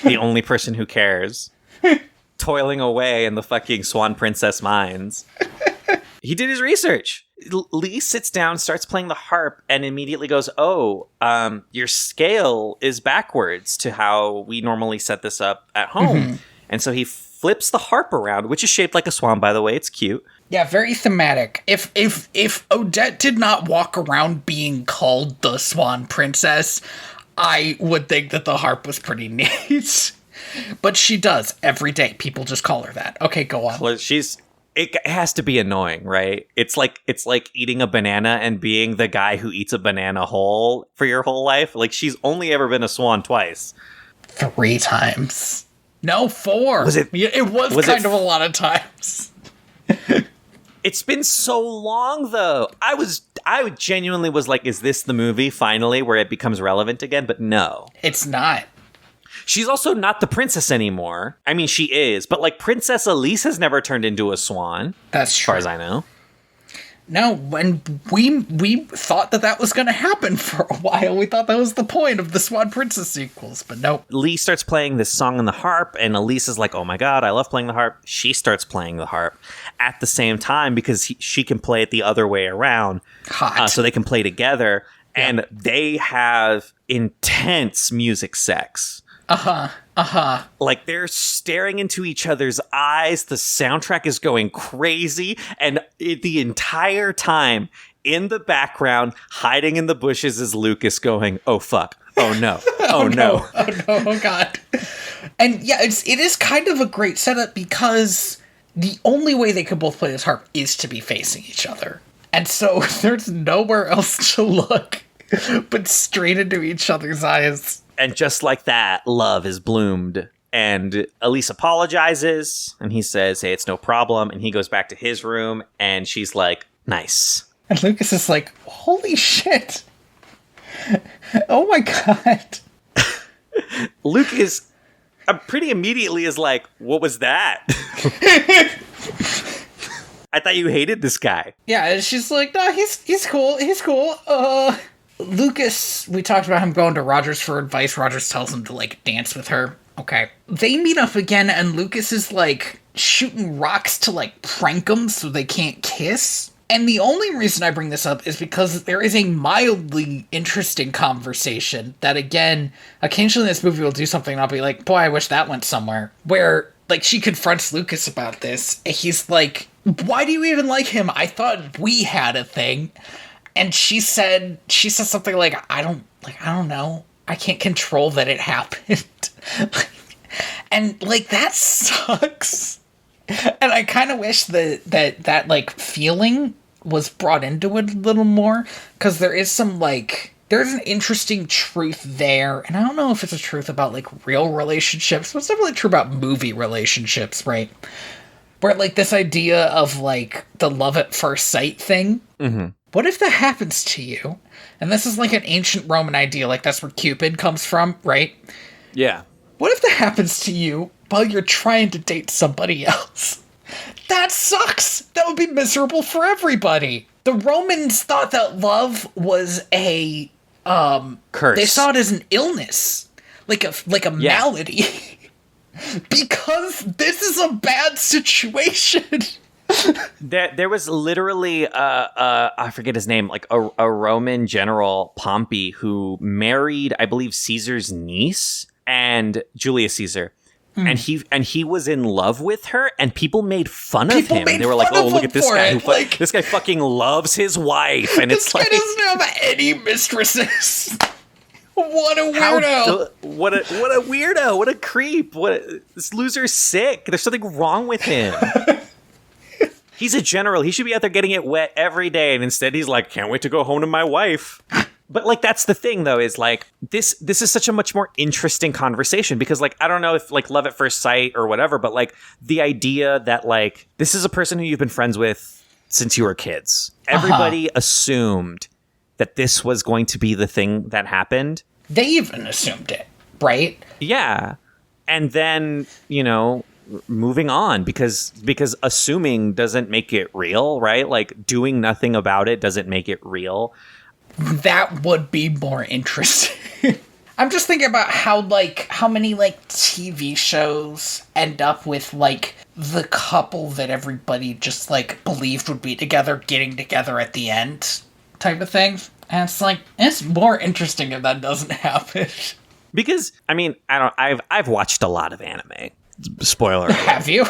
the only person who cares, toiling away in the fucking Swan Princess mines. He did his research. Lee sits down, starts playing the harp, and immediately goes, oh, your scale is backwards to how we normally set this up at home. Mm-hmm. And so he flips the harp around, which is shaped like a swan, by the way. It's cute. Yeah, very thematic. If Odette did not walk around being called the Swan Princess, I would think that the harp was pretty neat. But she does every day. People just call her that. Okay, go on. Well, it has to be annoying, right? It's like eating a banana and being the guy who eats a banana whole for your whole life. Like, she's only ever been a swan twice. 3 times. No, 4. It was kind of a lot of times. It's been so long, though. I genuinely was like, is this the movie, finally, where it becomes relevant again? But no. It's not. She's also not the princess anymore. I mean, she is. But, like, Princess Elise has never turned into a swan. That's true. As far as I know. No, when we thought that was going to happen for a while. We thought that was the point of the Swan Princess sequels, but nope. Lee starts playing this song on the harp, and Elise is like, oh my god, I love playing the harp. She starts playing the harp at the same time because she can play it the other way around. Hot. So they can play together, yeah. And they have intense music sex. Like, they're staring into each other's eyes. The soundtrack is going crazy. And the entire time, in the background, hiding in the bushes, is Lucas going, oh, fuck. Oh, no. Oh, no. Oh, no. Oh, God. And, yeah, it is kind of a great setup because the only way they could both play this harp is to be facing each other. And so there's nowhere else to look but straight into each other's eyes. And just like that, love is bloomed. And Elise apologizes, and he says, hey, it's no problem. And he goes back to his room, and she's like, nice. And Lucas is like, holy shit. Oh my god. Lucas pretty immediately is like, what was that? I thought you hated this guy. Yeah, and she's like, no, he's cool. He's cool. Lucas, we talked about him going to Rogers for advice. Rogers tells him to, like, dance with her. Okay. They meet up again, and Lucas is, like, shooting rocks to, like, prank them so they can't kiss. And the only reason I bring this up is because there is a mildly interesting conversation that, again, occasionally this movie will do something and I'll be like, boy, I wish that went somewhere. Where, like, she confronts Lucas about this. He's like, why do you even like him? I thought we had a thing. And she said something like, I don't know. I can't control that it happened. And like, that sucks. And I kind of wish that like feeling was brought into it a little more, because there is some like, there's an interesting truth there. And I don't know if it's a truth about like real relationships, but it's definitely true about movie relationships, right? Where like this idea of like the love at first sight thing. Mm-hmm. What if that happens to you? And this is like an ancient Roman idea, like that's where Cupid comes from, right? Yeah. What if that happens to you while you're trying to date somebody else? That sucks! That would be miserable for everybody. The Romans thought that love was a curse. They saw it as an illness, like a malady. Because this is a bad situation. There was literally I forget his name, like a Roman general, Pompey, who married, I believe, Caesar's niece and Julius Caesar. And he was in love with her, and people made fun of him. They were like, "Oh, look at this guy! This guy fucking loves his wife." And it's like, this guy doesn't have any mistresses. What a weirdo! What a weirdo! What a creep! This loser's sick. There's something wrong with him. He's a general. He should be out there getting it wet every day, and instead he's like, "Can't wait to go home to my wife." But like, that's the thing, though, is like this is such a much more interesting conversation, because like, I don't know if like love at first sight or whatever, but like the idea that like this is a person who you've been friends with since you were kids. Everybody assumed that this was going to be the thing that happened. They even assumed it, right? Yeah. And then, moving on, because assuming doesn't make it real, right? Like doing nothing about it doesn't make it real. That would be more interesting. I'm just thinking about how many like TV shows end up with like the couple that everybody just like believed would be together getting together at the end type of thing. And it's like, it's more interesting if that doesn't happen. Because I mean, I've watched a lot of anime. Spoiler alert. Have you?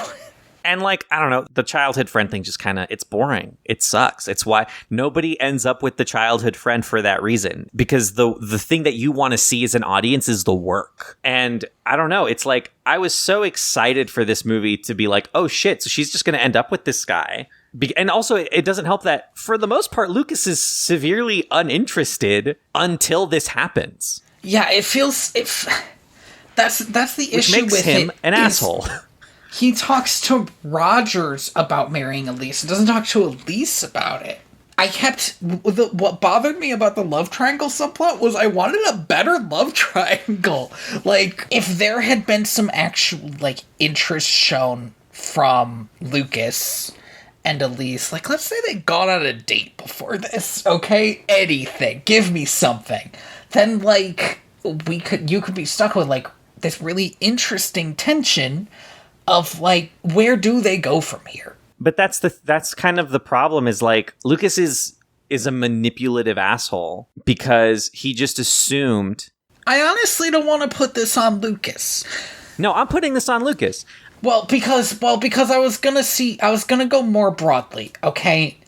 And like, I don't know, the childhood friend thing just kind of, it's boring. It sucks. It's why nobody ends up with the childhood friend for that reason. Because the thing that you want to see as an audience is the work. And I don't know, it's like, I was so excited for this movie to be like, oh shit, so she's just going to end up with this guy. And also, it doesn't help that, for the most part, Lucas is severely uninterested until this happens. Yeah, it feels... That's the issue with it. Which makes him an asshole. He talks to Rogers about marrying Elise. He doesn't talk to Elise about it. What bothered me about the love triangle subplot was I wanted a better love triangle. Like, if there had been some actual, like, interest shown from Lucas and Elise, like, let's say they'd gone on a date before this, okay? Anything. Give me something. Then, like, you could be stuck with, like, this really interesting tension of like, where do they go from here? But that's kind of the problem, is like, Lucas is a manipulative asshole because he just assumed. I honestly don't want to put this on Lucas. No, I'm putting this on Lucas. Well, because I was gonna go more broadly, okay?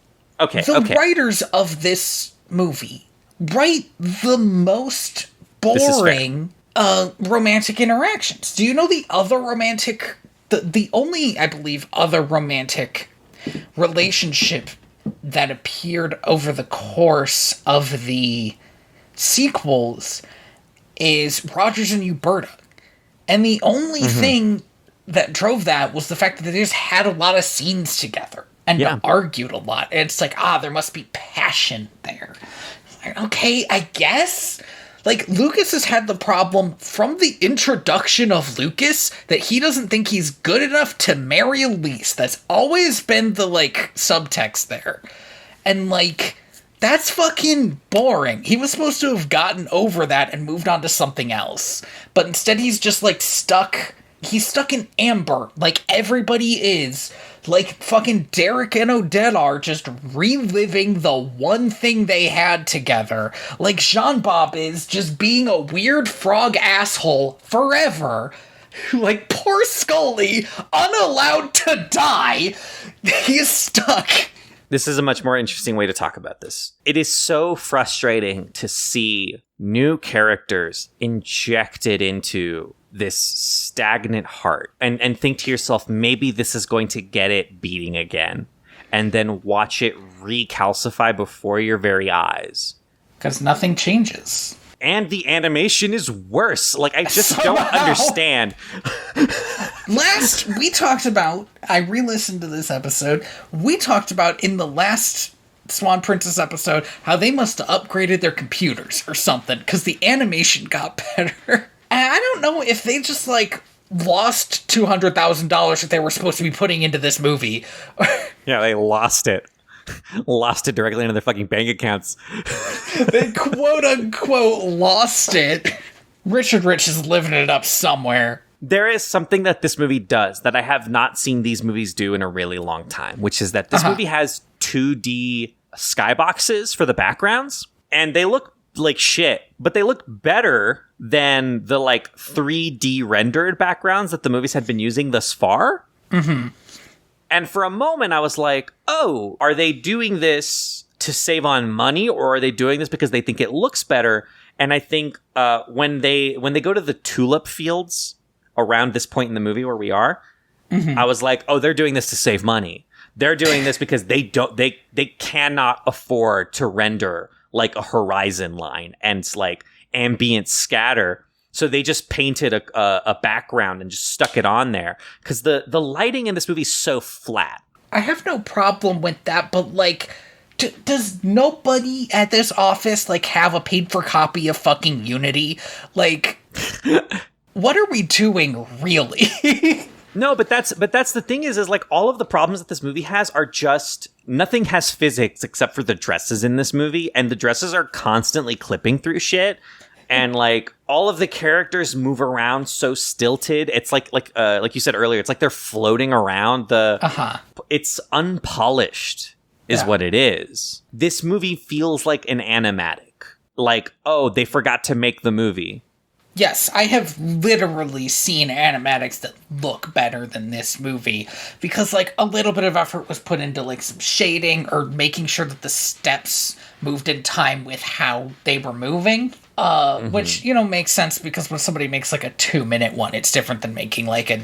Okay. The writers of this movie write the most boring romantic interactions. Do you know the other romantic... The only, I believe, other romantic relationship that appeared over the course of the sequels is Rogers and Uberta. And the only thing that drove that was the fact that they just had a lot of scenes together and argued a lot. And it's like, there must be passion there. Like, okay, I guess... Like, Lucas has had the problem from the introduction of Lucas that he doesn't think he's good enough to marry Elise. That's always been the, like, subtext there. And, like, that's fucking boring. He was supposed to have gotten over that and moved on to something else. But instead he's just, like, stuck. He's stuck in amber, like everybody is. Like, fucking Derek and Odette are just reliving the one thing they had together. Like Jean-Bob is just being a weird frog asshole forever, Like, poor Scully, unallowed to die. He's stuck. This is a much more interesting way to talk about this. It is so frustrating to see new characters injected into this stagnant heart and think to yourself, maybe this is going to get it beating again, and then watch it recalcify before your very eyes. Because nothing changes. And the animation is worse. Like, I just don't understand. Last, we talked about, I re-listened to this episode, we talked about in the last Swan Princess episode how they must have upgraded their computers or something, because the animation got better. And I don't know if they just, like, lost $200,000 that they were supposed to be putting into this movie. Yeah, they lost it. Lost it directly into their fucking bank accounts. They quote-unquote lost it. Richard Rich is living it up somewhere. There is something that this movie does that I have not seen these movies do in a really long time, which is that this movie has 2D skyboxes for the backgrounds, and they look like shit, but they look better than the, like, 3D rendered backgrounds that the movies had been using thus far. Mm-hmm. And for a moment, I was like, oh, are they doing this to save on money, or are they doing this because they think it looks better? And I think when they go to the tulip fields around this point in the movie where we are, I was like, oh, they're doing this to save money. They're doing this because they cannot afford to render like a horizon line and like ambient scatter. So they just painted a background and just stuck it on there. Because the lighting in this movie is so flat. I have no problem with that, but, like, does nobody at this office, like, have a paid-for copy of fucking Unity? Like, what are we doing, really? No, but that's the thing is like all of the problems that this movie has are just nothing has physics except for the dresses in this movie, and the dresses are constantly clipping through shit. And, like, all of the characters move around so stilted. It's like you said earlier, it's like they're floating around. It's unpolished is what it is. This movie feels like an animatic. Like, oh, they forgot to make the movie. Yes, I have literally seen animatics that look better than this movie. Because, like, a little bit of effort was put into, like, some shading or making sure that the steps moved in time with how they were moving. Which, you know, makes sense because when somebody makes, like, a 2-minute one, it's different than making, like, a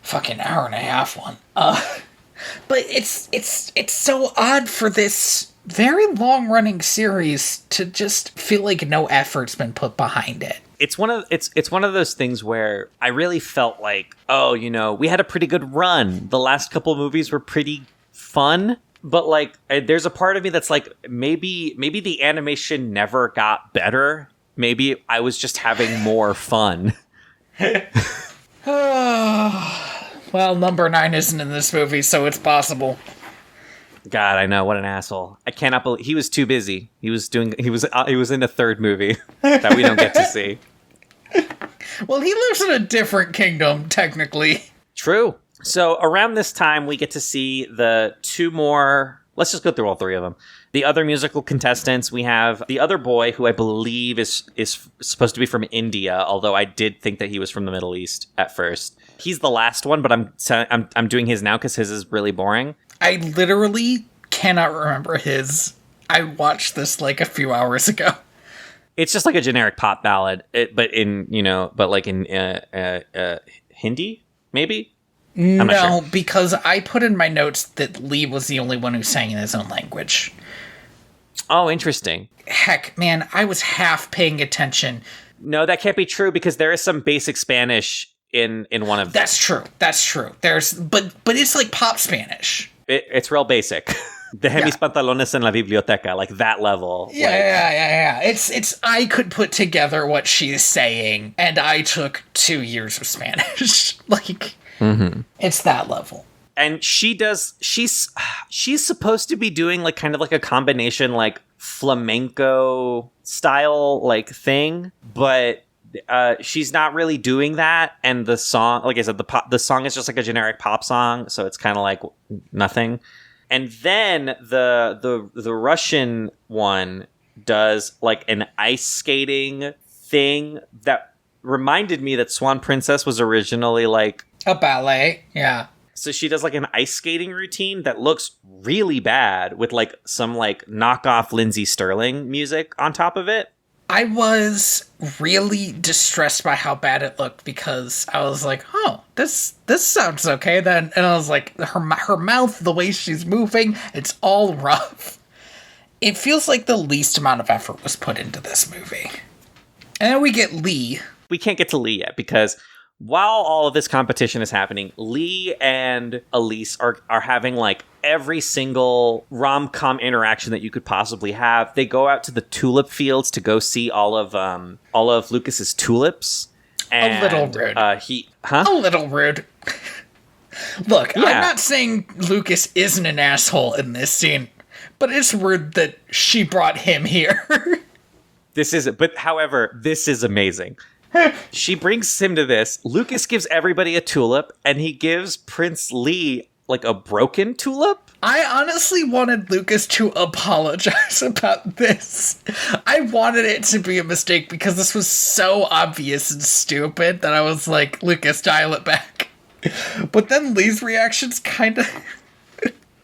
fucking hour and a half one. But it's so odd for this very long-running series to just feel like no effort's been put behind it. It's one of those things where I really felt like, oh, you know, we had a pretty good run. The last couple of movies were pretty fun. But, like, there's a part of me that's like, maybe the animation never got better. Maybe I was just having more fun. Well, number 9 isn't in this movie, so it's possible. God, I know, what an asshole. I cannot believe he was too busy. He was in a third movie that we don't get to see. Well, he lives in a different kingdom, technically. True. So around this time, we get to see the 2 more. Let's just go through all 3 of them. The other musical contestants, we have the other boy, who I believe is supposed to be from India, although I did think that he was from the Middle East at first. He's the last one, but I'm doing his now because his is really boring. I literally cannot remember his. I watched this like a few hours ago. It's just like a generic pop ballad, but in Hindi, maybe? No, sure. Because I put in my notes that Lee was the only one who sang in his own language. Oh, interesting. Heck, man, I was half paying attention. No, that can't be true because there is some basic Spanish in one of them. That's true. But it's like pop Spanish. It's real basic. Dejé mis pantalones en la biblioteca, like that level. Yeah. It's I could put together what she's saying, and I took 2 years of Spanish. Like, It's that level. And she's supposed to be doing like kind of like a combination like flamenco style like thing, but she's not really doing that. And the song, like I said, the song is just like a generic pop song, so it's kind of like nothing. And then the Russian one does like an ice skating thing that reminded me that Swan Princess was originally like a ballet. Yeah. So she does like an ice skating routine that looks really bad with like some like knockoff Lindsey Sterling music on top of it. I was really distressed by how bad it looked because I was like, oh, this sounds okay then. And I was like, her mouth, the way she's moving, it's all rough. It feels like the least amount of effort was put into this movie. And then we get Lee. We can't get to Lee yet because while all of this competition is happening, Lee and Elise are having like every single rom-com interaction that you could possibly have. They go out to the tulip fields to go see all of Lucas's tulips. And, a little rude. A little rude. Look, yeah. I'm not saying Lucas isn't an asshole in this scene, but it's rude that she brought him here. However, this is amazing. She brings him to this. Lucas gives everybody a tulip, and he gives Prince Lee like a broken tulip. I honestly wanted Lucas to apologize about this. I wanted it to be a mistake because this was so obvious and stupid that I was like, Lucas, dial it back. But then Lee's reaction's kind of...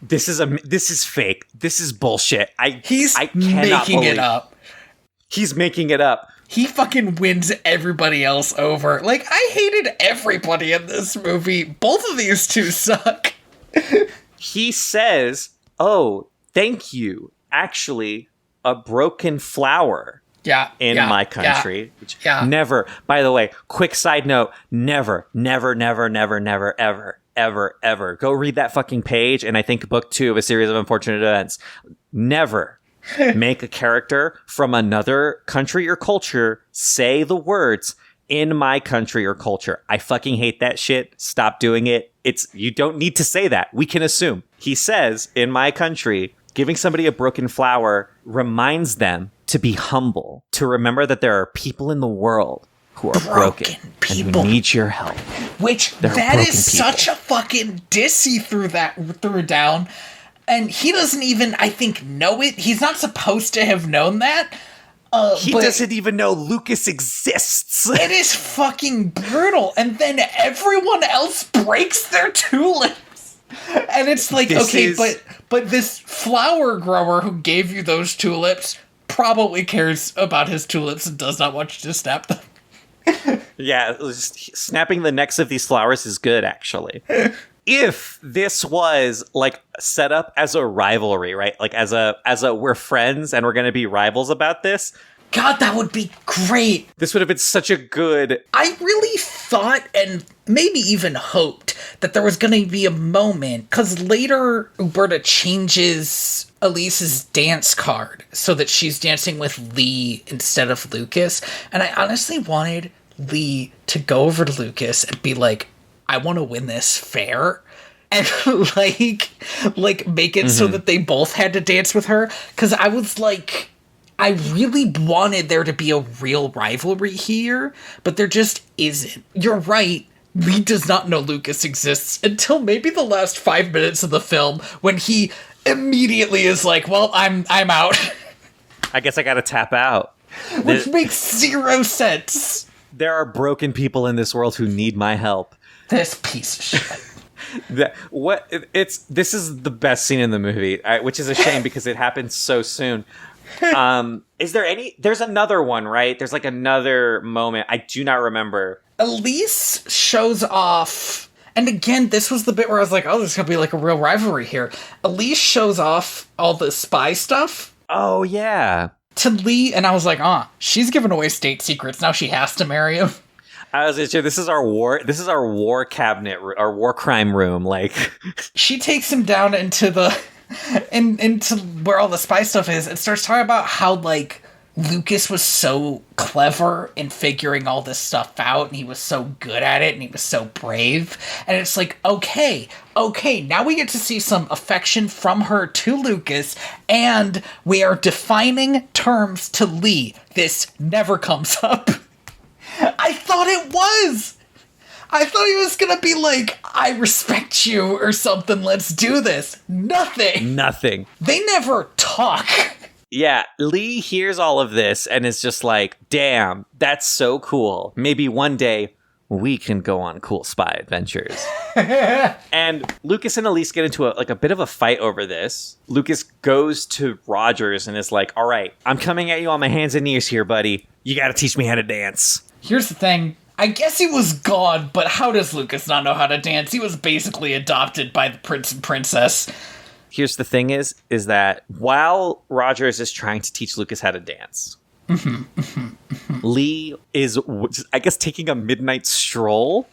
This is fake. This is bullshit. He's making it up. He's making it up. He fucking wins everybody else over. Like, I hated everybody in this movie. Both of these two suck. He says, oh, thank you. Actually, a broken flower. In my country. Never, by the way, quick side note, never, ever. Go read that fucking page, and I think book 2 of A Series of Unfortunate Events. Never make a character from another country or culture say the words in my country or culture. I fucking hate that shit. Stop doing it. You don't need to say that. We can assume. He says, in my country, giving somebody a broken flower reminds them to be humble, to remember that there are people in the world who are broken and who need your help. Which, that is such a fucking diss he threw down. And he doesn't even, I think, know it. He's not supposed to have known that. He doesn't even know Lucas exists. It is fucking brutal. And then everyone else breaks their tulips. And it's like, but this flower grower who gave you those tulips probably cares about his tulips and does not want you to snap them. Yeah, snapping the necks of these flowers is good, actually. If this was like set up as a rivalry, right? Like as a we're friends and we're going to be rivals about this. God, that would be great. This would have been such a good... I really thought and maybe even hoped that there was going to be a moment, because later Uberta changes Elise's dance card so that she's dancing with Lee instead of Lucas. And I honestly wanted Lee to go over to Lucas and be like, I want to win this fair, and like make it so that they both had to dance with her. Because I was like, I really wanted there to be a real rivalry here, but there just isn't. You're right. Lee does not know Lucas exists until maybe the last 5 minutes of the film, when he immediately is like, well, I'm out. I guess I gotta tap out. Which makes zero sense. There are broken people in this world who need my help. This piece of shit. This is the best scene in the movie, which is a shame because it happened so soon. There's another one, right? There's like another moment. I do not remember. Elise shows off, and again, this was the bit where I was like, oh, there's gonna be like a real rivalry here. Elise shows off all the spy stuff. Oh, yeah. To Lee, and I was like, she's giving away state secrets. Now she has to marry him. I was just, this is our war cabinet, our war crime room. Like, she takes him down into into where all the spy stuff is and starts talking about how like Lucas was so clever in figuring all this stuff out, and he was so good at it, and he was so brave. And it's like, okay, now we get to see some affection from her to Lucas, and we are defining terms to Lee. This never comes up. I thought it was. I thought he was gonna be like, I respect you or something, let's do this. Nothing. Nothing. They never talk. Yeah, Lee hears all of this and is just like, damn, that's so cool. Maybe one day we can go on cool spy adventures. And Lucas and Elise get into a bit of a fight over this. Lucas goes to Rogers and is like, all right, I'm coming at you on my hands and knees here, buddy. You got to teach me how to dance. Here's the thing. I guess he was God, but how does Lucas not know how to dance? He was basically adopted by the prince and princess. Here's the thing is that while Rogers is trying to teach Lucas how to dance, Lee is, I guess, taking a midnight stroll.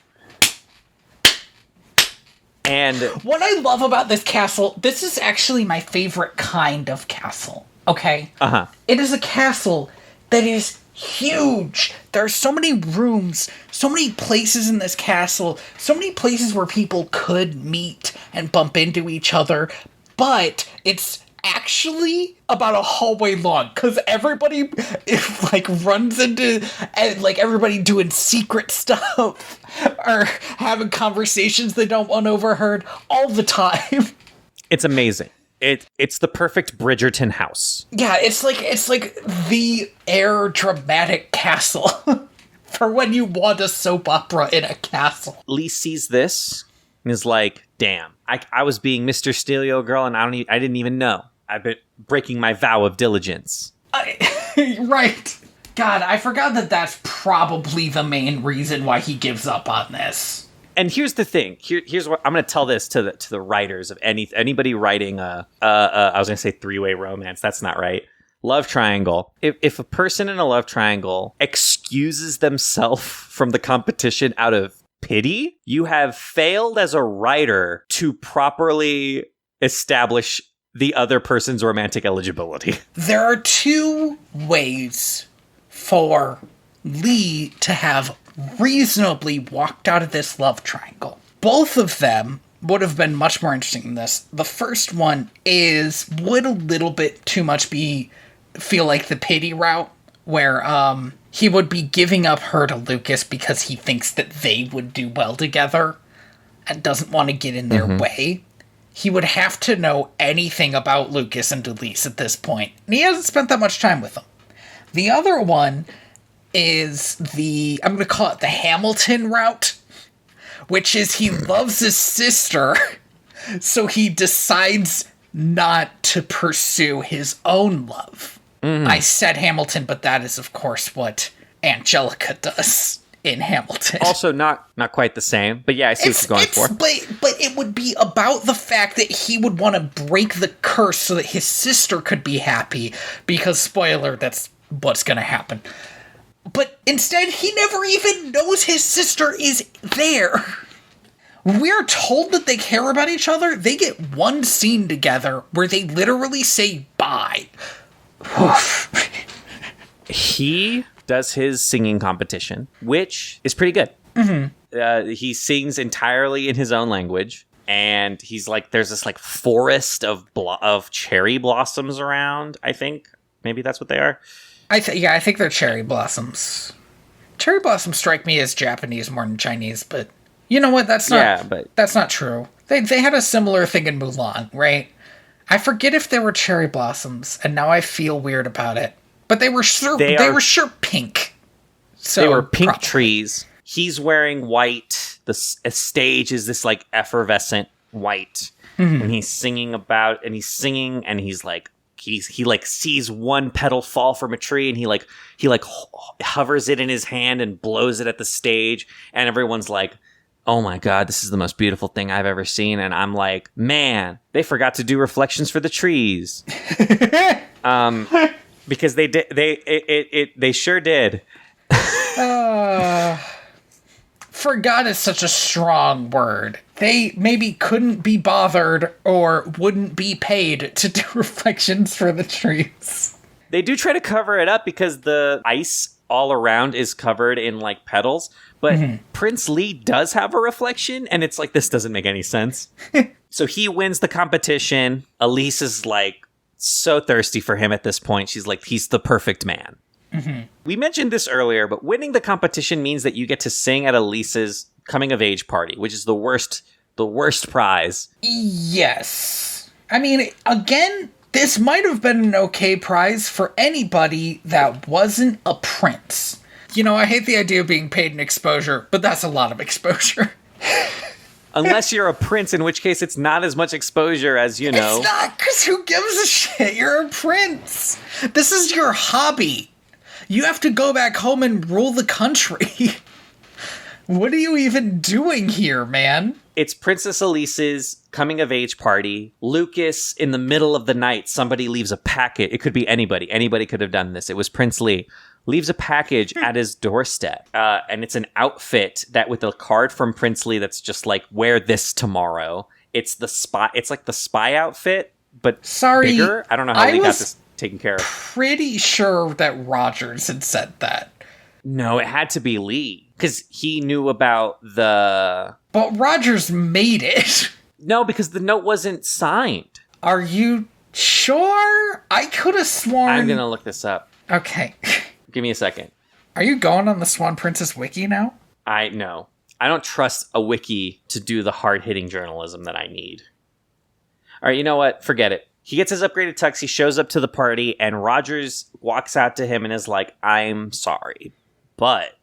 And what I love about this castle, this is actually my favorite kind of castle, okay? Uh-huh. It is a castle that is huge. There are so many rooms, so many places in this castle, so many places where people could meet and bump into each other, but it's actually about a hallway long, because everybody runs into, and everybody doing secret stuff or having conversations they don't want overheard all the time. It's amazing. It's the perfect Bridgerton house. Yeah, it's like the air dramatic castle for when you want a soap opera in a castle. Lee sees this and is like, damn, I was being Mr. Steelio Girl and I didn't even know. I've been breaking my vow of diligence. Right. God, I forgot that that's probably the main reason why he gives up on this. And here's the thing. Here's what I'm going to tell this to the writers of anybody writing I was going to say three-way romance. That's not right. Love triangle. If a person in a love triangle excuses themselves from the competition out of pity, you have failed as a writer to properly establish the other person's romantic eligibility. There are two ways for Lee to have reasonably walked out of this love triangle. Both of them would have been much more interesting than this. The first one would a little bit too much feel like the pity route, where he would be giving up her to Lucas because he thinks that they would do well together and doesn't want to get in their way. He would have to know anything about Lucas and Elise at this point, and he hasn't spent that much time with them. The other one is I'm going to call it the Hamilton route, which is he loves his sister, so he decides not to pursue his own love. I said Hamilton, but that is, of course, what Angelica does in Hamilton. Also not quite the same, but yeah, I see what you're going for. But it would be about the fact that he would want to break the curse so that his sister could be happy, because, spoiler, that's what's going to happen. But instead, he never even knows his sister is there. We're told that they care about each other. They get one scene together where they literally say bye. He does his singing competition, which is pretty good. He sings entirely in his own language, and he's like, there's this like forest of cherry blossoms around. I think maybe that's what they are. I think they're cherry blossoms. Cherry blossoms strike me as Japanese more than Chinese, but you know what? That's not true. They had a similar thing in Mulan, right? I forget if they were cherry blossoms, and now I feel weird about it. But they were sure pink. So they were pink trees. He's wearing white. The stage is this like effervescent white, and he's singing and he's like. He like sees one petal fall from a tree, and he hovers it in his hand and blows it at the stage, and everyone's like, oh my God, this is the most beautiful thing I've ever seen. And I'm like, man, they forgot to do reflections for the trees. Because they did, they sure did. Forgot is such a strong word. They maybe couldn't be bothered or wouldn't be paid to do reflections for the trees. They do try to cover it up because the ice all around is covered in like petals, but Prince Lee does have a reflection, and it's like, this doesn't make any sense. So he wins the competition. Elise is like so thirsty for him at this point. She's like, he's the perfect man. We mentioned this earlier, but winning the competition means that you get to sing at Elise's coming of age party, which is the worst prize. Yes. I mean, again, this might have been an okay prize for anybody that wasn't a prince. You know, I hate the idea of being paid in exposure, but that's a lot of exposure. Unless you're a prince, in which case it's not as much exposure as, you know. It's not, because who gives a shit? You're a prince. This is your hobby. You have to go back home and rule the country. What are you even doing here, man? It's Princess Elise's coming-of-age party. Lucas, in the middle of the night, somebody leaves a packet. It could be anybody. Anybody could have done this. It was Prince Lee. Leaves a package at his doorstep. And it's an outfit that with a card from Prince Lee that's just like, wear this tomorrow. It's the spy. It's like the spy outfit, but bigger. I don't know how they got this taken care of. Pretty sure that Rogers had said that. No, it had to be Lee. Because he knew about the... But Rogers made it. No, because the note wasn't signed. Are you sure? I could have sworn... I'm going to look this up. Okay. Give me a second. Are you going on the Swan Princess wiki now? No. I don't trust a wiki to do the hard-hitting journalism that I need. All right, you know what? Forget it. He gets his upgraded tux, he shows up to the party, and Rogers walks out to him and is like, I'm sorry, but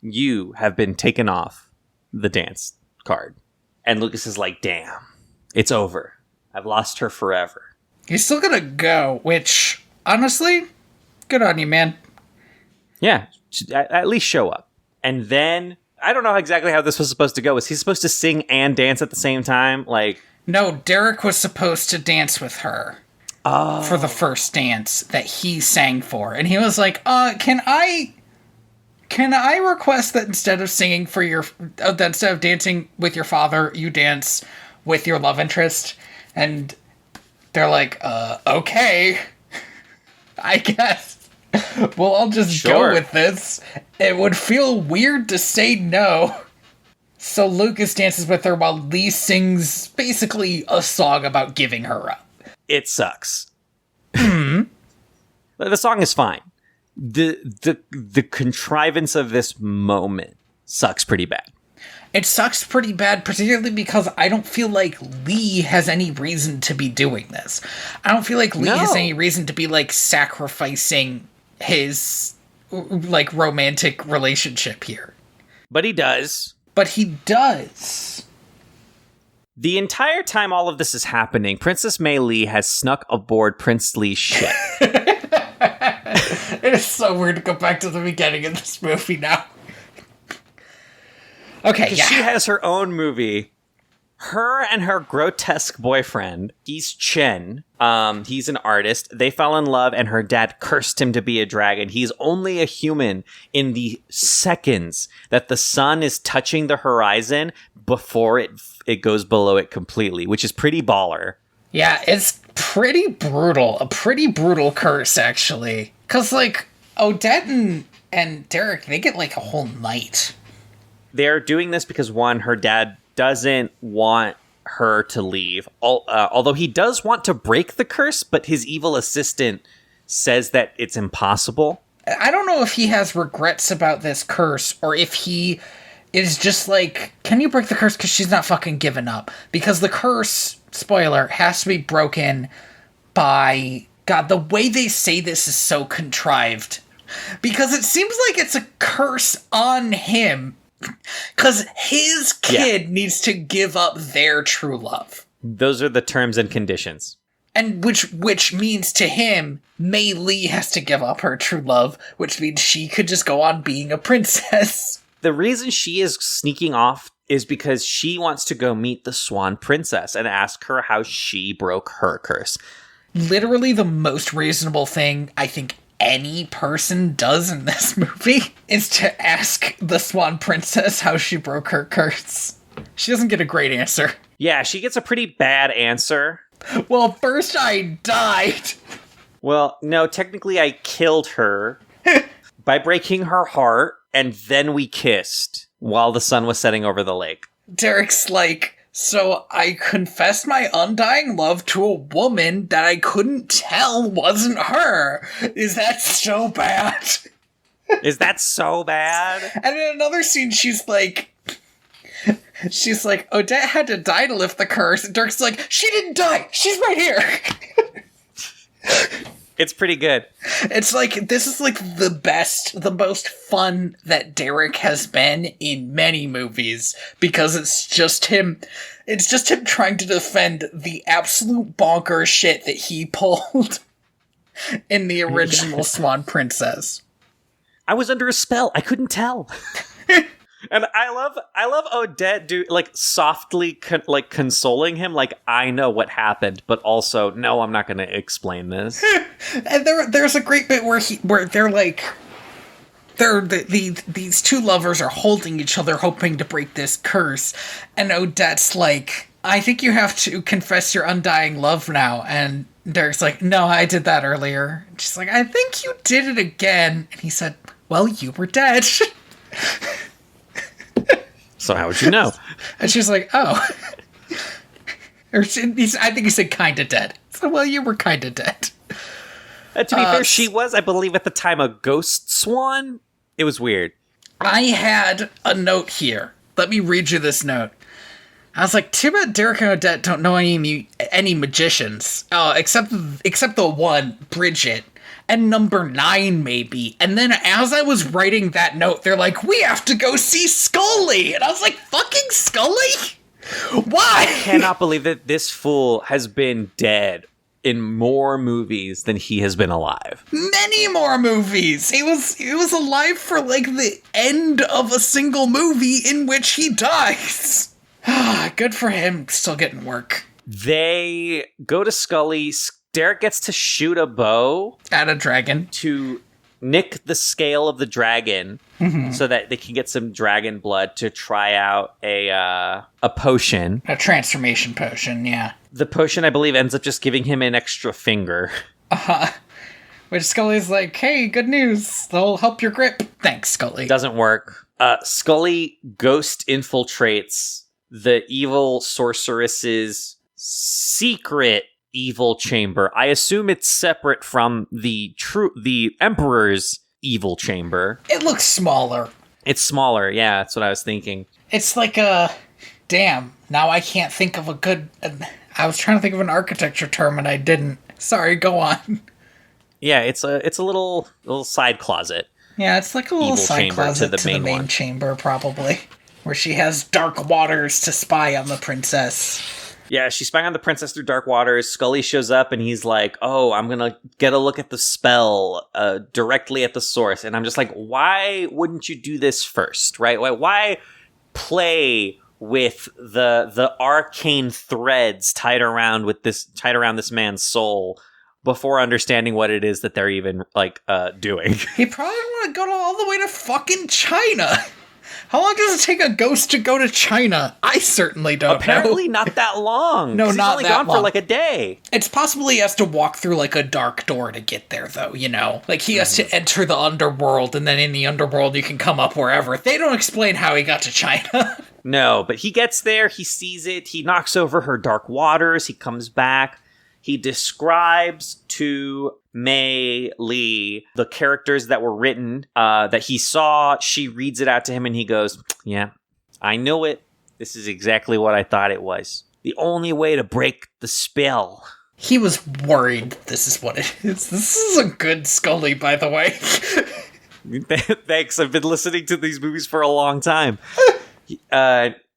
you have been taken off the dance card. And Lucas is like, damn, it's over. I've lost her forever. He's still gonna go, which, honestly, good on you, man. Yeah, at least show up. And then, I don't know exactly how this was supposed to go. Was he supposed to sing and dance at the same time? Like, no, Derek was supposed to dance with her for the first dance that he sang for. And he was like, can I request that instead of singing for that instead of dancing with your father, you dance with your love interest? And they're like, okay, I guess. Well, I'll just go with this. It would feel weird to say no. So Lucas dances with her while Lee sings basically a song about giving her up. It sucks. The song is fine. The contrivance of this moment sucks pretty bad. It sucks pretty bad, particularly because I don't feel like Lee has any reason to be doing this. I don't feel like Lee has any reason to be, like, sacrificing his, like, romantic relationship here. But he does. The entire time all of this is happening, Princess Mei Lee has snuck aboard Prince Lee's ship. It is so weird to go back to the beginning of this movie now. Okay, yeah. She has her own movie. Her and her grotesque boyfriend, he's Chen. He's an artist. They fell in love, and her dad cursed him to be a dragon. He's only a human in the seconds that the sun is touching the horizon before it goes below it completely, which is pretty baller. Yeah, it's pretty brutal. A pretty brutal curse, actually. Because, like, Odette and Derek, they get, like, a whole night. They're doing this because, one, her dad doesn't want her to leave. Although he does want to break the curse, but his evil assistant says that it's impossible. I don't know if he has regrets about this curse, or if he is just like, can you break the curse? Because she's not fucking giving up. Because the curse, spoiler, has to be broken by... God, the way they say this is so contrived. Because it seems like it's a curse on him. Because his kid needs to give up their true love. Those are the terms and conditions. And which means to him, Mei Lee has to give up her true love, which means she could just go on being a princess. The reason she is sneaking off is because she wants to go meet the Swan Princess and ask her how she broke her curse. Literally the most reasonable thing I think any person does in this movie is to ask the Swan Princess how she broke her curse. She doesn't get a great answer. Yeah, she gets a pretty bad answer. Well, first I died. Well, no, technically I killed her by breaking her heart, and then we kissed while the sun was setting over the lake. Derek's like, so I confessed my undying love to a woman that I couldn't tell wasn't her. Is that so bad? Is that so bad? And in another scene, she's like, Odette had to die to lift the curse. And Dirk's like, she didn't die. She's right here. It's pretty good. It's like, this is like the most fun that Derek has been in many movies, because it's just him trying to defend the absolute bonkers shit that he pulled in the original Swan Princess. I was under a spell. I couldn't tell. And I love Odette softly consoling him, like, I know what happened, but also, no, I'm not going to explain this. And there's a great bit where they're like, these two lovers are holding each other, hoping to break this curse, and Odette's like, I think you have to confess your undying love now, and Derek's like, no, I did that earlier. And she's like, I think you did it again. And he said, well, you were dead. So how would you know? And she's like, oh. I think he said kinda dead. So, well, you were kinda dead. To be fair, she was, I believe, at the time, a ghost swan. It was weird. I had a note here. Let me read you this note. I was like, too bad Derek and Odette don't know any magicians. Except the one, Bridget. And number 9, maybe. And then as I was writing that note, they're like, we have to go see Scully! And I was like, fucking Scully? Why? I cannot believe that this fool has been dead in more movies than he has been alive. Many more movies! He was alive for, like, the end of a single movie in which he dies. Good for him, still getting work. They go to Scully. Derek gets to shoot a bow At a dragon. to nick the scale of the dragon so that they can get some dragon blood to try out a potion. A transformation potion, yeah. The potion, I believe, ends up just giving him an extra finger. Which Scully's like, hey, good news. They'll help your grip. Thanks, Scully. Doesn't work. Scully ghost infiltrates the evil sorceress's secret evil chamber. I assume it's separate from the Emperor's evil chamber. It looks smaller. It's smaller, yeah, that's what I was thinking. It's like damn, now I can't think of a good... I was trying to think of an architecture term and I didn't. Sorry, go on. Yeah, it's a little side closet. Yeah, it's like a little Evil side chamber closet to the main one. chamber, probably. Where she has dark waters to spy on the princess. Yeah, she's spying on the princess through dark waters. Scully shows up and he's like, oh, I'm going to get a look at the spell directly at the source. And I'm just like, why wouldn't you do this first, right? Why play with the arcane threads tied around this man's soul before understanding what it is that they're even doing? He probably want to go all the way to fucking China. How long does it take a ghost to go to China? I certainly don't Apparently know. not that long. No, he's not only that gone long. for like a day. It's possible he has to walk through like a dark door to get there, though, you know? Like, he has to enter the underworld, and then in the underworld you can come up wherever. They don't explain how he got to China. No, but he gets there, he sees it, he knocks over her dark waters, he comes back. He describes to Mei Lee the characters that were written that he saw. She reads it out to him and he goes, yeah, I know it. This is exactly what I thought it was. The only way to break the spell. He was worried this is what it is. This is a good Scully, by the way. Thanks. I've been listening to these movies for a long time.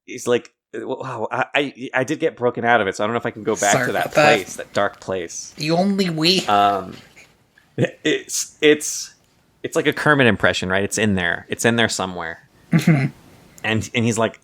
He's like, wow, I did get broken out of it, so I don't know if I can go back to that place, that dark place. The only we. It's like a Kermit impression, right? It's in there. It's in there somewhere. Mm-hmm. And he's like,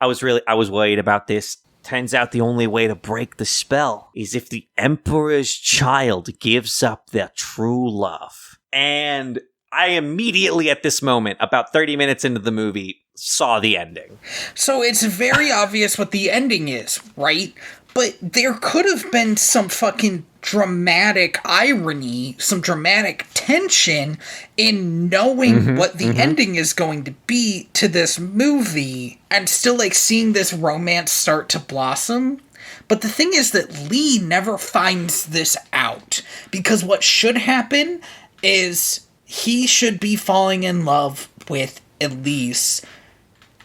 I was worried about this. Turns out the only way to break the spell is if the Emperor's child gives up their true love. And I immediately at this moment, about 30 minutes into the movie, saw the ending. So it's very obvious what the ending is, right? But there could have been some fucking dramatic irony, some dramatic tension in knowing what the ending is going to be to this movie and still like seeing this romance start to blossom. But the thing is that Lee never finds this out, because what should happen is he should be falling in love with Elise,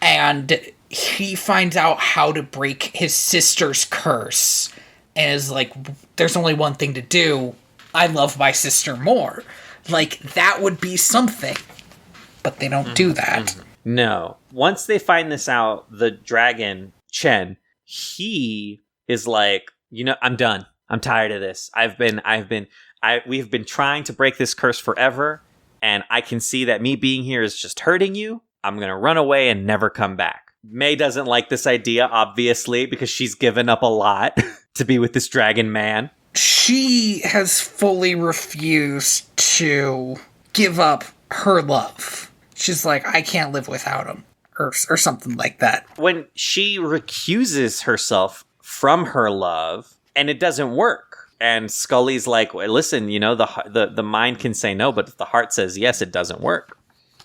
and he finds out how to break his sister's curse, and is like, there's only one thing to do. I love my sister more. Like, that would be something. But they don't do that. No. Once they find this out, the dragon, Chen, he is like, I'm done. I'm tired of this. We've been trying to break this curse forever, and I can see that me being here is just hurting you. I'm going to run away and never come back. May doesn't like this idea, obviously, because she's given up a lot to be with this dragon man. She has fully refused to give up her love. She's like, I can't live without him, or something like that. When she recuses herself from her love, and it doesn't work, and Scully's like, listen, the mind can say no, but if the heart says yes, it doesn't work.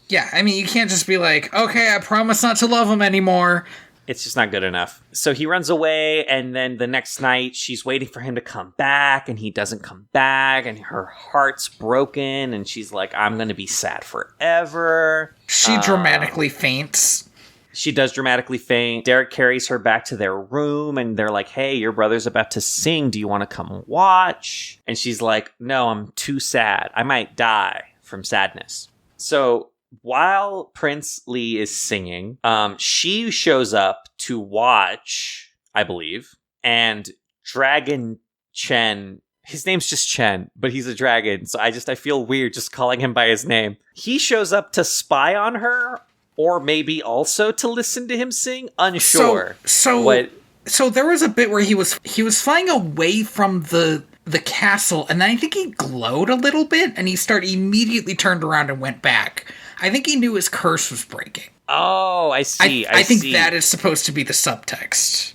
Yeah, I mean, you can't just be like, okay, I promise not to love him anymore. It's just not good enough. So he runs away, and then the next night, she's waiting for him to come back, and he doesn't come back, and her heart's broken, and she's like, I'm going to be sad forever. She dramatically faints. She does dramatically faint. Derek carries her back to their room, and they're like, hey, your brother's about to sing. Do you want to come watch? And she's like, no, I'm too sad. I might die from sadness. So while Prince Lee is singing, she shows up to watch, I believe, and Dragon Chen, his name's just Chen, but he's a dragon, so I feel weird just calling him by his name. He shows up to spy on her, or maybe also to listen to him sing? Unsure. So there was a bit where he was flying away from the castle, and then I think he glowed a little bit, and he immediately turned around and went back. I think he knew his curse was breaking. Oh, I see. I think that is supposed to be the subtext.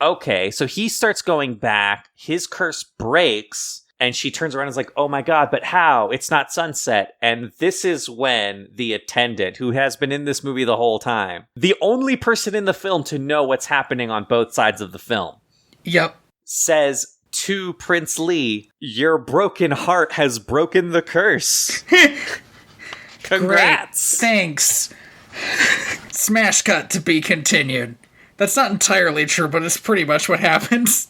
Okay, so he starts going back, his curse breaks, and she turns around and is like, oh my god, but how? It's not sunset. And this is when the attendant, who has been in this movie the whole time, the only person in the film to know what's happening on both sides of the film, yep, says to Prince Lee, your broken heart has broken the curse. Congrats. Great. Thanks. Smash cut to be continued. That's not entirely true, but it's pretty much what happens.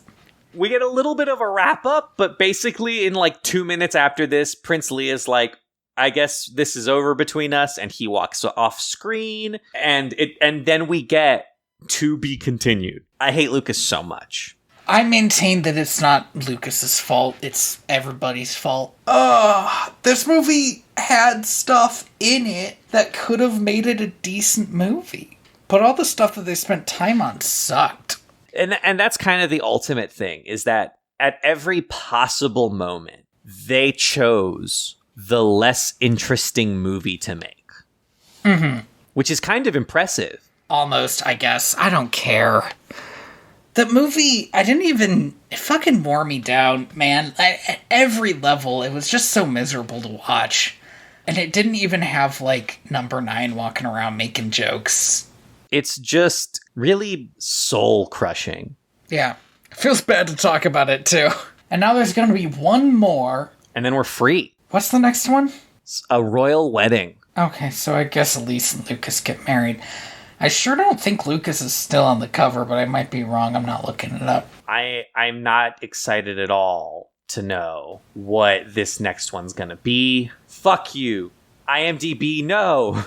We get a little bit of a wrap up, but basically in like 2 minutes after this, Prince Lee is like, I guess this is over between us, and he walks off screen, and then we get to be continued. I hate Lucas so much. I maintain that it's not Lucas's fault, it's everybody's fault. This movie had stuff in it that could have made it a decent movie. But all the stuff that they spent time on sucked. And that's kind of the ultimate thing, is that at every possible moment, they chose the less interesting movie to make. Mm-hmm. Which is kind of impressive. Almost, I guess. I don't care. The movie, it fucking wore me down, man. At every level, it was just so miserable to watch. And it didn't even have, like, Number 9 walking around making jokes. It's just really soul-crushing. Yeah. It feels bad to talk about it, too. And now there's going to be one more. And then we're free. What's the next one? A royal wedding. Okay, so I guess Elise and Lucas get married. I sure don't think Lucas is still on the cover, but I might be wrong. I'm not looking it up. I'm not excited at all to know what this next one's gonna be. Fuck you. IMDb, no.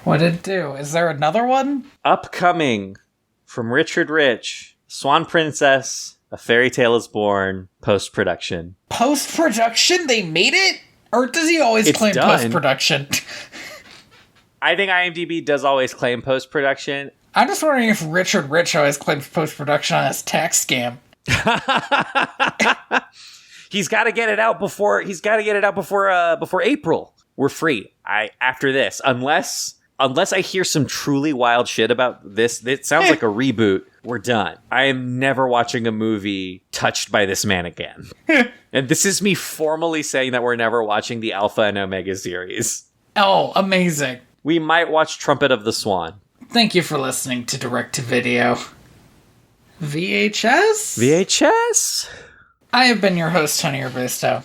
What did it do? Is there another one? Upcoming from Richard Rich, Swan Princess, A Fairy Tale is Born, post-production. Post-production? They made it? Or does he always claim post-production? I think IMDb does always claim post-production. I'm just wondering if Richard Rich always claims post-production on his tax scam. He's got to get it out before April. We're free. After this, unless I hear some truly wild shit about this, it sounds like a reboot. We're done. I am never watching a movie touched by this man again. And this is me formally saying that we're never watching the Alpha and Omega series. Oh, amazing. We might watch Trumpet of the Swan. Thank you for listening to Direct-to-Video. VHS? VHS? I have been your host, Tony Robusto.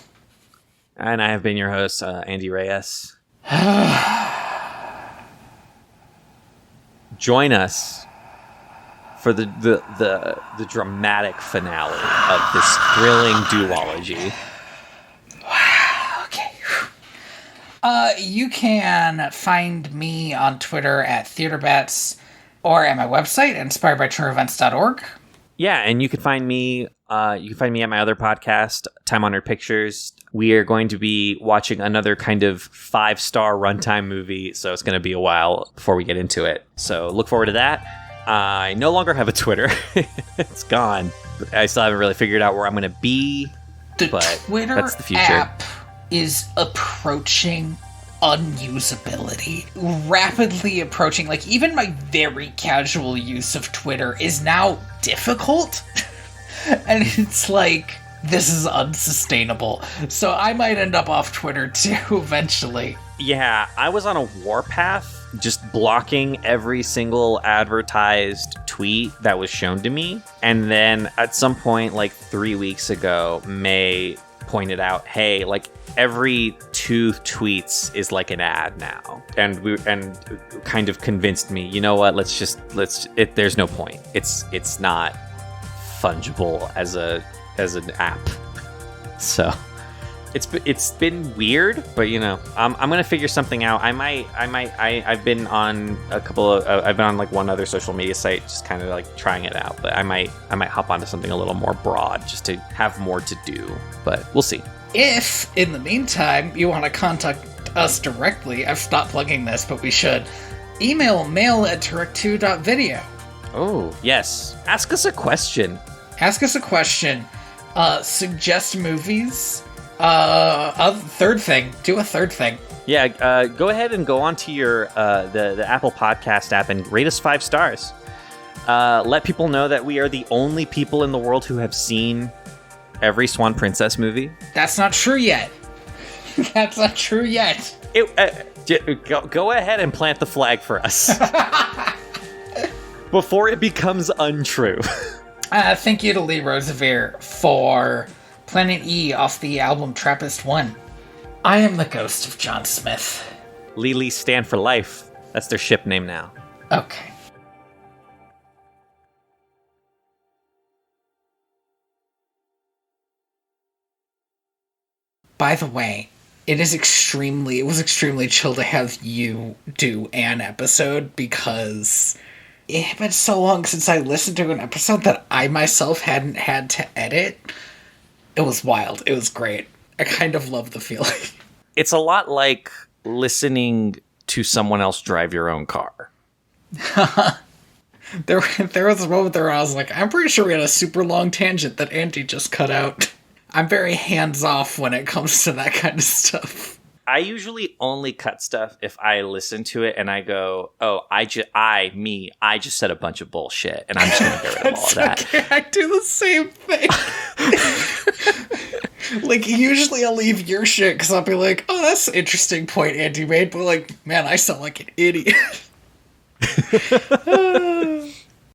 And I have been your host, Andy Reyes. Join us for the dramatic finale of this thrilling duology. You can find me on Twitter at TheaterBats or at my website, inspiredbytrueevents.org. Yeah, and you can find me. You can find me at my other podcast, Time Honored Pictures. We are going to be watching another kind of 5-star runtime movie, so it's going to be a while before we get into it. So look forward to that. I no longer have a Twitter. It's gone. I still haven't really figured out where I'm going to be. But Twitter that's the future. app is approaching unusability. Rapidly approaching. Like, even my very casual use of Twitter is now difficult. And it's like, this is unsustainable. So I might end up off Twitter too eventually. Yeah, I was on a warpath, just blocking every single advertised tweet that was shown to me. And then at some point, like 3 weeks ago, May pointed out, hey, like every 2 tweets is like an ad now. And kind of convinced me, you know what, there's no point. It's not fungible as an app. So it's been weird, but you know, I'm gonna figure something out. I've been on I've been on like one other social media site, just kind of like trying it out, but I might hop onto something a little more broad just to have more to do, but we'll see. If in the meantime you want to contact us directly, I've stopped plugging this, but we should. Email mail@directto.video. Oh yes, ask us a question. Suggest movies. A third thing. Do a third thing. Yeah, go ahead and go onto your the Apple Podcast app and rate us 5 stars. Let people know that we are the only people in the world who have seen every Swan Princess movie. That's not true yet. That's not true yet. Go ahead and plant the flag for us before it becomes untrue. Thank you to Lee Rosevere for Planet E off the album Trappist 1. I am the ghost of John Smith. Lily stand for life. That's their ship name now. Okay. By the way, it was extremely chill to have you do an episode, because it had been so long since I listened to an episode that I myself hadn't had to edit. It was wild. It was great. I kind of love the feeling. It's a lot like listening to someone else drive your own car. There was a moment there where I was like, I'm pretty sure we had a super long tangent that Andy just cut out. I'm very hands-off when it comes to that kind of stuff. I usually only cut stuff if I listen to it and I go, oh, I just said a bunch of bullshit, and I'm just going to get rid of all of that. Okay, I do the same thing. Like, usually I'll leave your shit, because I'll be like, oh, that's an interesting point Andy made, but like, man, I sound like an idiot.